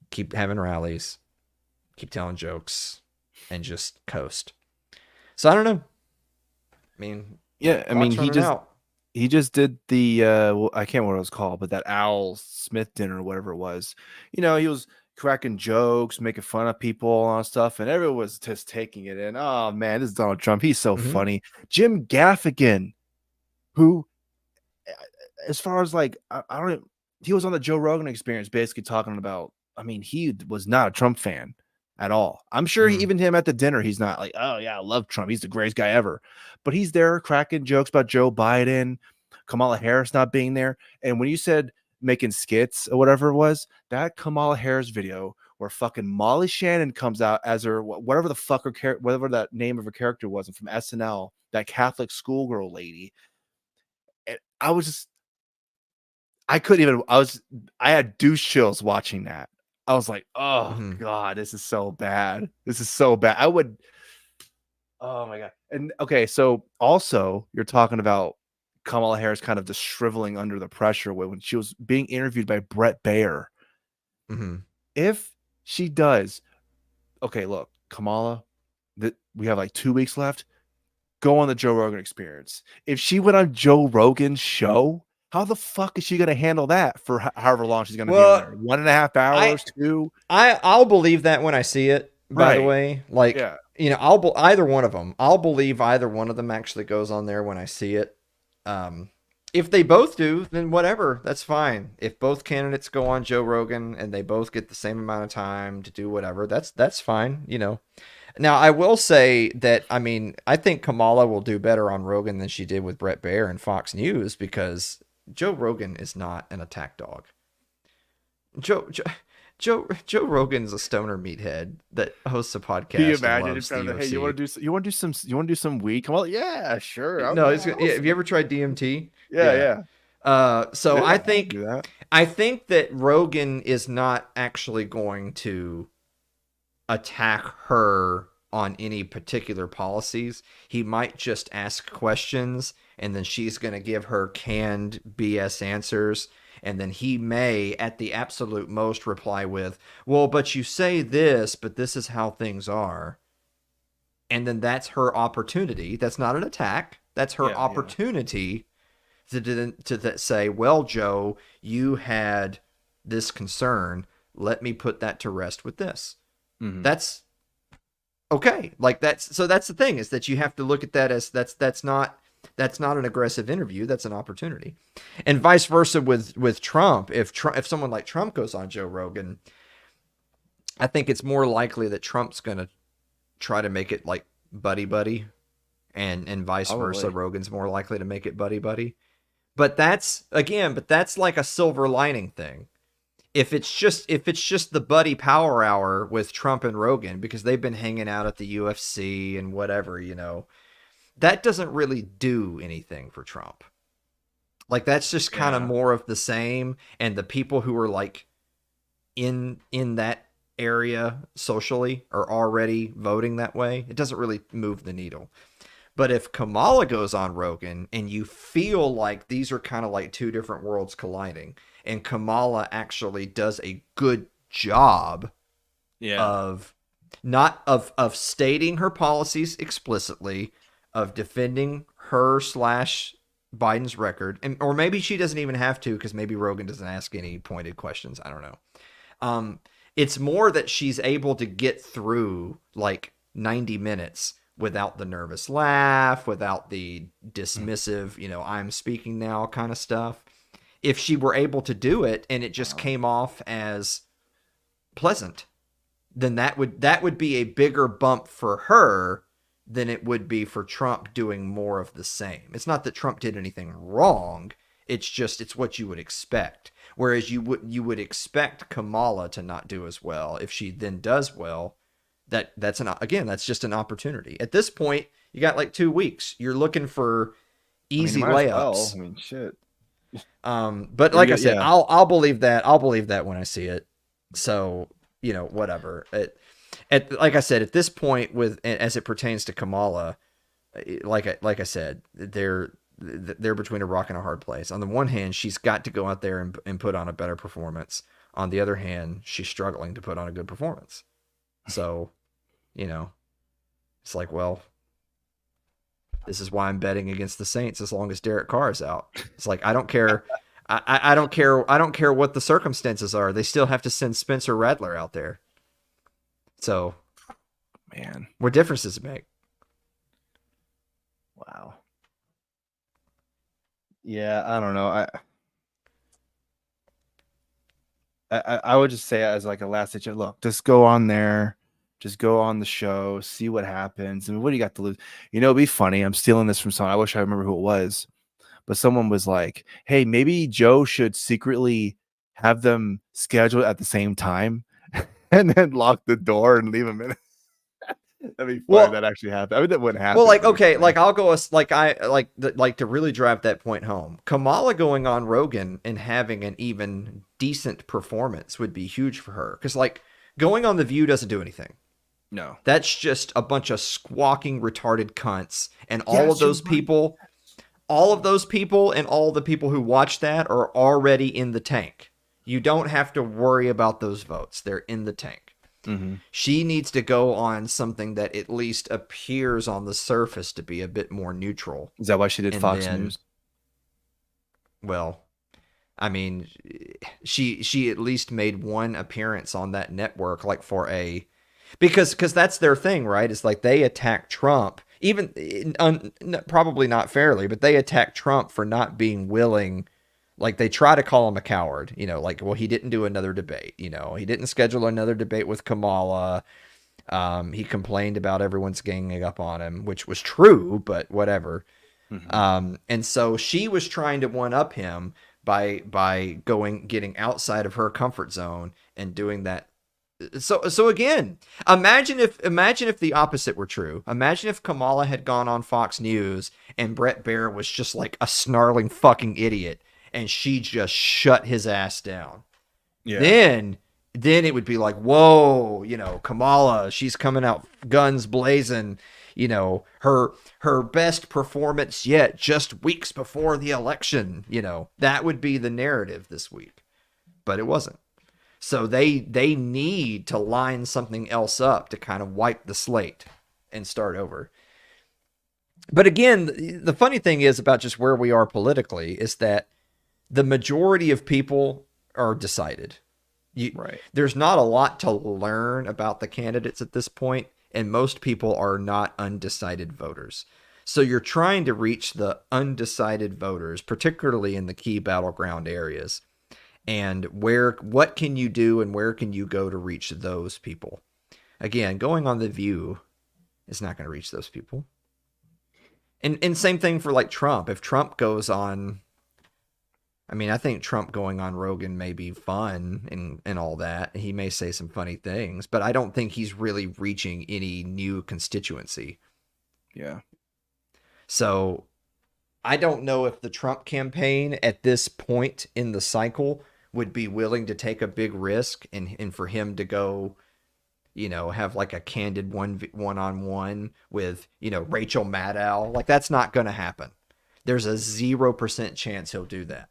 keep having rallies, keep telling jokes, and just coast. So I don't know. I mean, he just did the I can't remember what it was called, but that Al Smith dinner or whatever it was. He was cracking jokes, making fun of people and stuff, and everyone was just taking it in. Oh man, this is Donald Trump. He's so funny. Jim Gaffigan, who, as far as like, he was on the Joe Rogan Experience, basically talking about. I mean, he was not a Trump fan at all. I'm sure even him at the dinner, he's not like, oh yeah, I love Trump. He's the greatest guy ever. But he's there cracking jokes about Joe Biden, Kamala Harris not being there. And when you said making skits or whatever it was, that Kamala Harris video where fucking Molly Shannon comes out as her, whatever the fuck her whatever that name of her character was from SNL, that Catholic schoolgirl lady. And I had douche chills watching that. I was like, oh God, this is so bad. This is so bad. Oh my God. And okay, so also you're talking about Kamala Harris kind of just shriveling under the pressure when she was being interviewed by Brett Baer. Mm-hmm. If she does, okay, look, Kamala, we have like 2 weeks left. Go on the Joe Rogan Experience. If she went on Joe Rogan's show, how the fuck is she going to handle that for however long she's going to be on there? 1.5 hours, 2? I'll believe that when I see it. By the way, like, you know, either one of them. I'll believe either one of them actually goes on there when I see it. If they both do, then whatever, that's fine. If both candidates go on Joe Rogan and they both get the same amount of time to do whatever, that's fine, you know. Now, I will say that, I mean, I think Kamala will do better on Rogan than she did with Brett Baer and Fox News, because Joe Rogan is not an attack dog. Joe Rogan's a stoner meathead that hosts a podcast. Can you imagine? Hey, you want to do some weed? Come on, yeah, sure. No, have you ever tried DMT? Yeah. So I think that Rogan is not actually going to attack her on any particular policies. He might just ask questions, and then she's going to give her canned BS answers. And then he may, at the absolute most, reply with, well, but you say this, but this is how things are. And then that's her opportunity. That's not an attack. That's her opportunity to say, well, Joe, you had this concern. Let me put that to rest with this. Mm-hmm. That's okay. Like, that's the thing, is that you have to look at that as that's not an aggressive interview. That's an opportunity. And vice versa with Trump. If someone like Trump goes on Joe Rogan, I think it's more likely that Trump's going to try to make it like buddy, and vice versa. Rogan's more likely to make it buddy. But that's like a silver lining thing. If it's just the buddy power hour with Trump and Rogan because they've been hanging out at the UFC and whatever, you know, that doesn't really do anything for Trump. Like, that's just kind of more of the same. And the people who are like in that area socially are already voting that way. It doesn't really move the needle. But if Kamala goes on Rogan and you feel like these are kind of like two different worlds colliding, and Kamala actually does a good job of stating her policies explicitly, of defending her / Biden's record, or maybe she doesn't even have to, because maybe Rogan doesn't ask any pointed questions. I don't know. It's more that she's able to get through like 90 minutes without the nervous laugh, without the dismissive, you know, I'm speaking now kind of stuff. If she were able to do it and it just came off as pleasant, then that would be a bigger bump for her than it would be for Trump doing more of the same. It's not that Trump did anything wrong. It's what you would expect. Whereas you would expect Kamala to not do as well. If she then does well, that's just an opportunity. At this point, you got like 2 weeks. You're looking for easy layups. I mean, shit. But like I said, I'll believe that. I'll believe that when I see it. So, you know, whatever. Like I said, at this point, as it pertains to Kamala, like I said, they're between a rock and a hard place. On the one hand, she's got to go out there and put on a better performance. On the other hand, she's struggling to put on a good performance. So, you know, it's like, well, this is why I'm betting against the Saints as long as Derek Carr is out. It's like, I don't care. I don't care. I don't care what the circumstances are. They still have to send Spencer Rattler out there. So, man, what difference does it make? Wow. Yeah, I don't know. I would just say as like a last ditch, look, just go on there, just go on the show, see what happens. I mean, what do you got to lose? You know, it'd be funny. I'm stealing this from someone. I wish I remember who it was, but someone was like, "Hey, maybe Joe should secretly have them scheduled at the same time, and then lock the door and leave them in." That'd be funny. That actually happened. I mean, that wouldn't happen. Well, like, okay, like I'll go like to really drive that point home. Kamala going on Rogan and having an even decent performance would be huge for her, because like going on The View doesn't do anything. No, that's just a bunch of squawking retarded cunts, and all of those people all of those people and all the people who watch that are already in the tank. You don't have to worry about those votes. They're in the tank. Mm-hmm. She needs to go on something that at least appears on the surface to be a bit more neutral. Is that why she did And Fox then- News? Well, I mean, she at least made one appearance on that network, like for a, because that's their thing, right? It's like they attack Trump, even probably not fairly, but they attack Trump for not being willing. Like they try to call him a coward, you know, like, well, he didn't do another debate, you know, he didn't schedule another debate with Kamala. He complained about everyone's ganging up on him, which was true, but whatever. Mm-hmm. And so she was trying to one up him by getting outside of her comfort zone and doing that. So again, imagine if the opposite were true. Imagine if Kamala had gone on Fox News and Brett Baier was just like a snarling fucking idiot and she just shut his ass down. Yeah. Then it would be like, whoa, you know, Kamala, she's coming out guns blazing, you know, her best performance yet just weeks before the election, you know. That would be the narrative this week. But it wasn't. So they need to line something else up to kind of wipe the slate and start over. But again, the funny thing is about just where we are politically is that the majority of people are decided. Right. There's not a lot to learn about the candidates at this point, and most people are not undecided voters. So you're trying to reach the undecided voters, particularly in the key battleground areas. And what can you do and where can you go to reach those people? Again, going on The View is not going to reach those people. And same thing for like Trump. If Trump goes on, I mean, I think Trump going on Rogan may be fun and all that. He may say some funny things, but I don't think he's really reaching any new constituency. Yeah. So I don't know if the Trump campaign at this point in the cycle would be willing to take a big risk and for him to go, you know, have like a candid one-on-one with, you know, Rachel Maddow. Like that's not going to happen. There's a 0% chance he'll do that.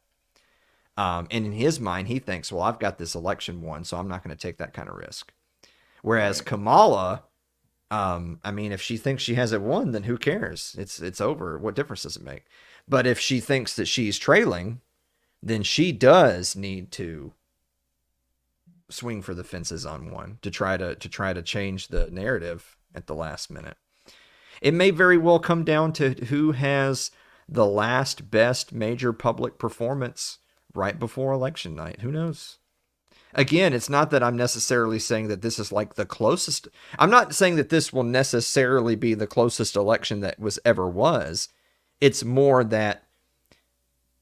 And in his mind, he thinks, well, I've got this election won, so I'm not going to take that kind of risk. Whereas Kamala, I mean, if she thinks she has it won, then who cares? It's over. What difference does it make? But if she thinks that she's trailing, then she does need to swing for the fences on one to try to change the narrative at the last minute. It may very well come down to who has the last best major public performance right before election night. Who knows? Again, it's not that I'm necessarily saying that this is like the closest. I'm not saying that this will necessarily be the closest election that ever was. It's more that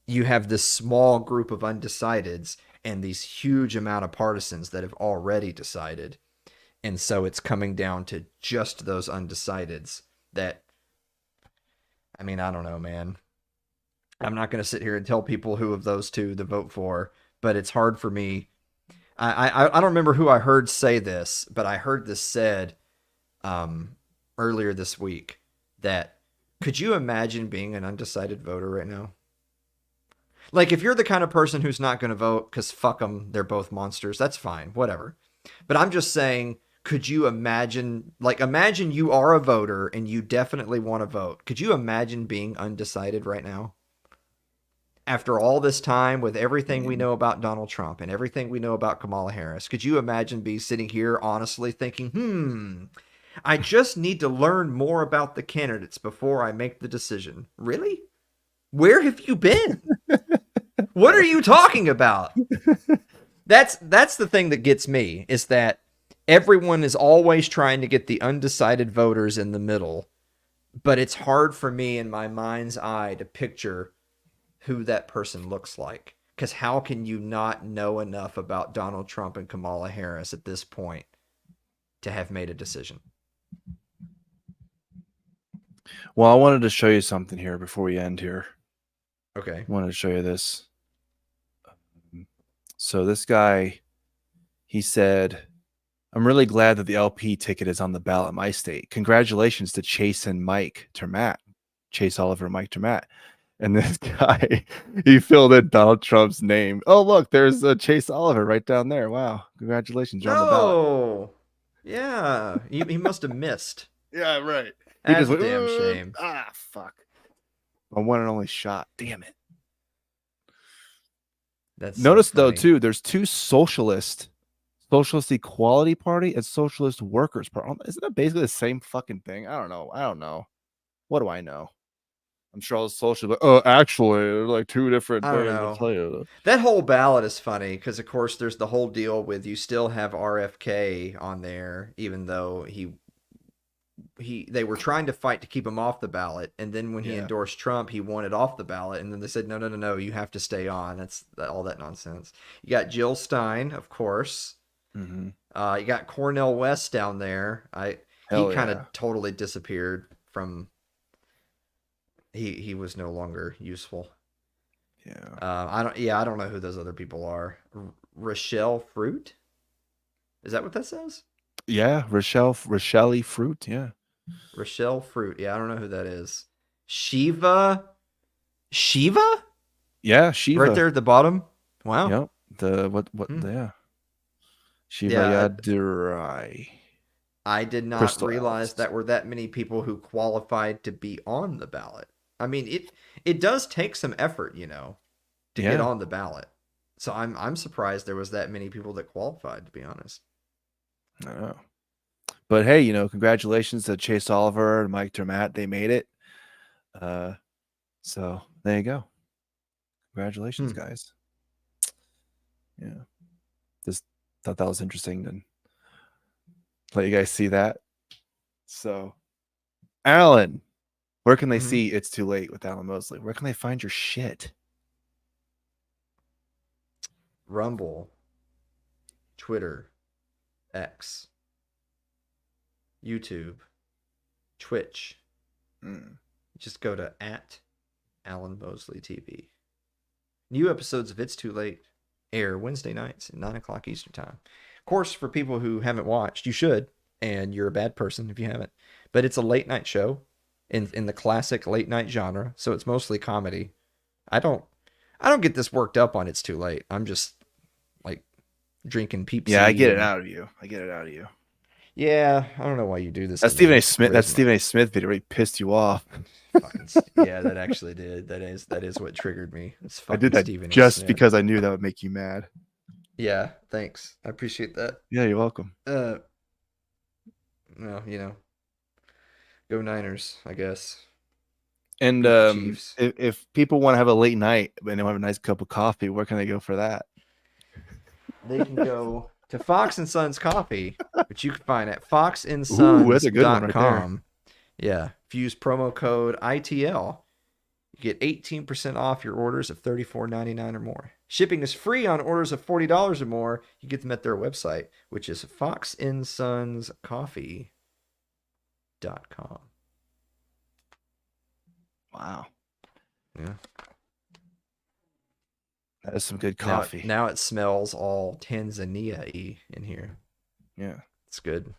you have this small group of undecideds and these huge amount of partisans that have already decided. And so it's coming down to just those undecideds that, I mean, I don't know, man. I'm not going to sit here and tell people who of those two to vote for, but it's hard for me. I don't remember who I heard say this, but I heard this said earlier this week that, could you imagine being an undecided voter right now? Like if you're the kind of person who's not going to vote because fuck them, they're both monsters, that's fine, whatever. But I'm just saying, could you imagine, like imagine you are a voter and you definitely want to vote. Could you imagine being undecided right now? After all this time, with everything we know about Donald Trump and everything we know about Kamala Harris, could you imagine be sitting here honestly thinking, I just need to learn more about the candidates before I make the decision? Really? Where have you been? What are you talking about? That's the thing that gets me, is that everyone is always trying to get the undecided voters in the middle, but it's hard for me in my mind's eye to picture who that person looks like. Because how can you not know enough about Donald Trump and Kamala Harris at this point to have made a decision? Well, I wanted to show you something here before we end here. Okay. I wanted to show you this. So this guy, he said, I'm really glad that the LP ticket is on the ballot in my state. Congratulations to Chase and Mike Termat. Chase Oliver, Mike Termat. And this guy, he filled in Donald Trump's name. Oh, look, there's Chase Oliver right down there. Wow, congratulations, you're on the ballot. No. Yeah, he must have missed. Yeah, right. He That's just a went, damn shame. ah, fuck. My one and only shot. Damn it. That's Notice so though funny. too, there's two Socialist Equality Party and Socialist Workers Party. Isn't that basically the same fucking thing? I don't know. What do I know? I'm sure all the social, but actually, they're like two different I don't things. I'll know. tell you. That whole ballot is funny because, of course, there's the whole deal with you still have RFK on there, even though they were trying to fight to keep him off the ballot, and then when he endorsed Trump, he wanted off the ballot, and then they said no, you have to stay on. That's all that nonsense. You got Jill Stein, of course. Mm-hmm. You got Cornel West down there. He kind of totally disappeared from. He was no longer useful. Yeah. I don't know who those other people are. Rochelle Fruit? Is that what that says? Yeah, Rochelle Fruit. Yeah. Rochelle Fruit. Yeah, I don't know who that is. Shiva? Shiva? Yeah, Shiva. Right there at the bottom. Wow. Yep. Yeah. Shiva Yadurai. I did not realize that were that many people who qualified to be on the ballot. I mean, it does take some effort, to get on the ballot. So I'm surprised there was that many people that qualified, to be honest. I don't know. But hey, congratulations to Chase Oliver and Mike Dermatt. They made it. So there you go. Congratulations, guys. Yeah. Just thought that was interesting to let you guys see that. So, Alan, where can they see It's Too Late with Alan Mosley? Where can they find your shit? Rumble, Twitter, X, YouTube, Twitch. Just go to @AlanMosleyTV. New episodes of It's Too Late air Wednesday nights at 9 o'clock Eastern Time. Of course, for people who haven't watched, you should, and you're a bad person if you haven't. But it's a late night show in the classic late night genre, so it's mostly comedy. I don't get this worked up on It's Too Late. I'm just like drinking Pepsi. Yeah, I get it out of you. Yeah, I don't know why you do this. That Stephen A. Smith video really pissed you off. Yeah, that actually did. That is what triggered me. I did that just because I knew that would make you mad. Yeah, thanks. I appreciate that. Yeah, you're welcome. Well, go Niners, I guess. And if people want to have a late night and they want to have a nice cup of coffee, where can they go for that? They can go to Fox and Sons Coffee, which you can find at foxandsons.com. That's a good one right there. Yeah. If you use promo code ITL, you get 18% off your orders of $34.99 or more. Shipping is free on orders of $40 or more. You get them at their website, which is foxandsonscoffee.com. Wow. Yeah. That is some good coffee. Now it smells all Tanzania-y in here. Yeah. It's good.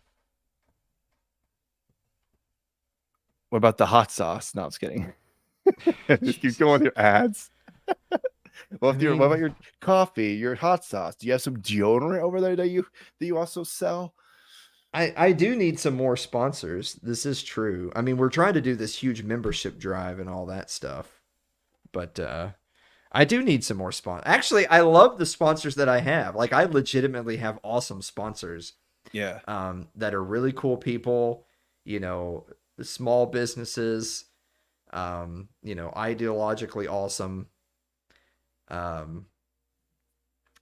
What about the hot sauce? No, I'm just kidding. Just keep going with your ads. What about your coffee, your hot sauce? Do you have some deodorant over there that you also sell? I do need some more sponsors. This is true. I mean, we're trying to do this huge membership drive and all that stuff. But I do need some more sponsors. Actually, I love the sponsors that I have. Like, I legitimately have awesome sponsors. Yeah. That are really cool people, small businesses, ideologically awesome.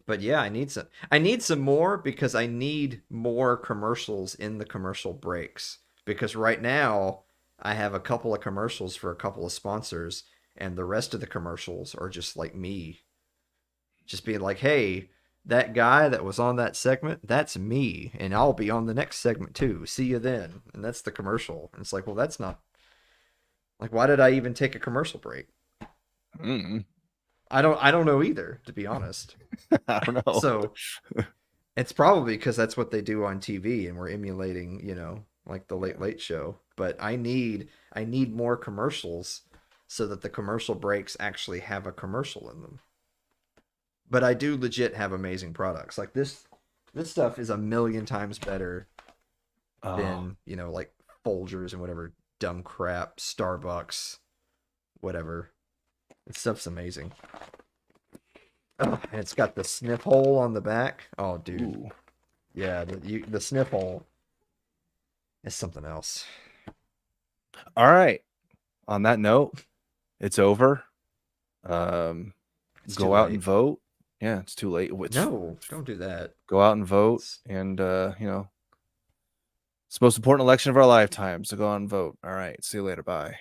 But yeah, I need some more because I need more commercials in the commercial breaks. Because right now I have a couple of commercials for a couple of sponsors, and the rest of the commercials are just like me. Just being like, hey, that guy that was on that segment, that's me, and I'll be on the next segment too. See you then. And that's the commercial. And it's like, well, that's not like, why did I even take a commercial break? I don't know either, to be honest. I don't know. So it's probably because that's what they do on TV, and we're emulating, like the Late Late Show. But I need more commercials so that the commercial breaks actually have a commercial in them. But I do legit have amazing products. Like this stuff is a million times better than, you know, like Folgers and whatever dumb crap, Starbucks, whatever. This stuff's amazing. Oh, and it's got the sniff hole on the back. Oh, dude. Ooh. Yeah, the sniff hole is something else. All right. On that note, it's over. Go out and vote. Yeah, it's too late. No, don't do that. Go out and vote, and you know, it's the most important election of our lifetime. So go out and vote. All right. See you later. Bye.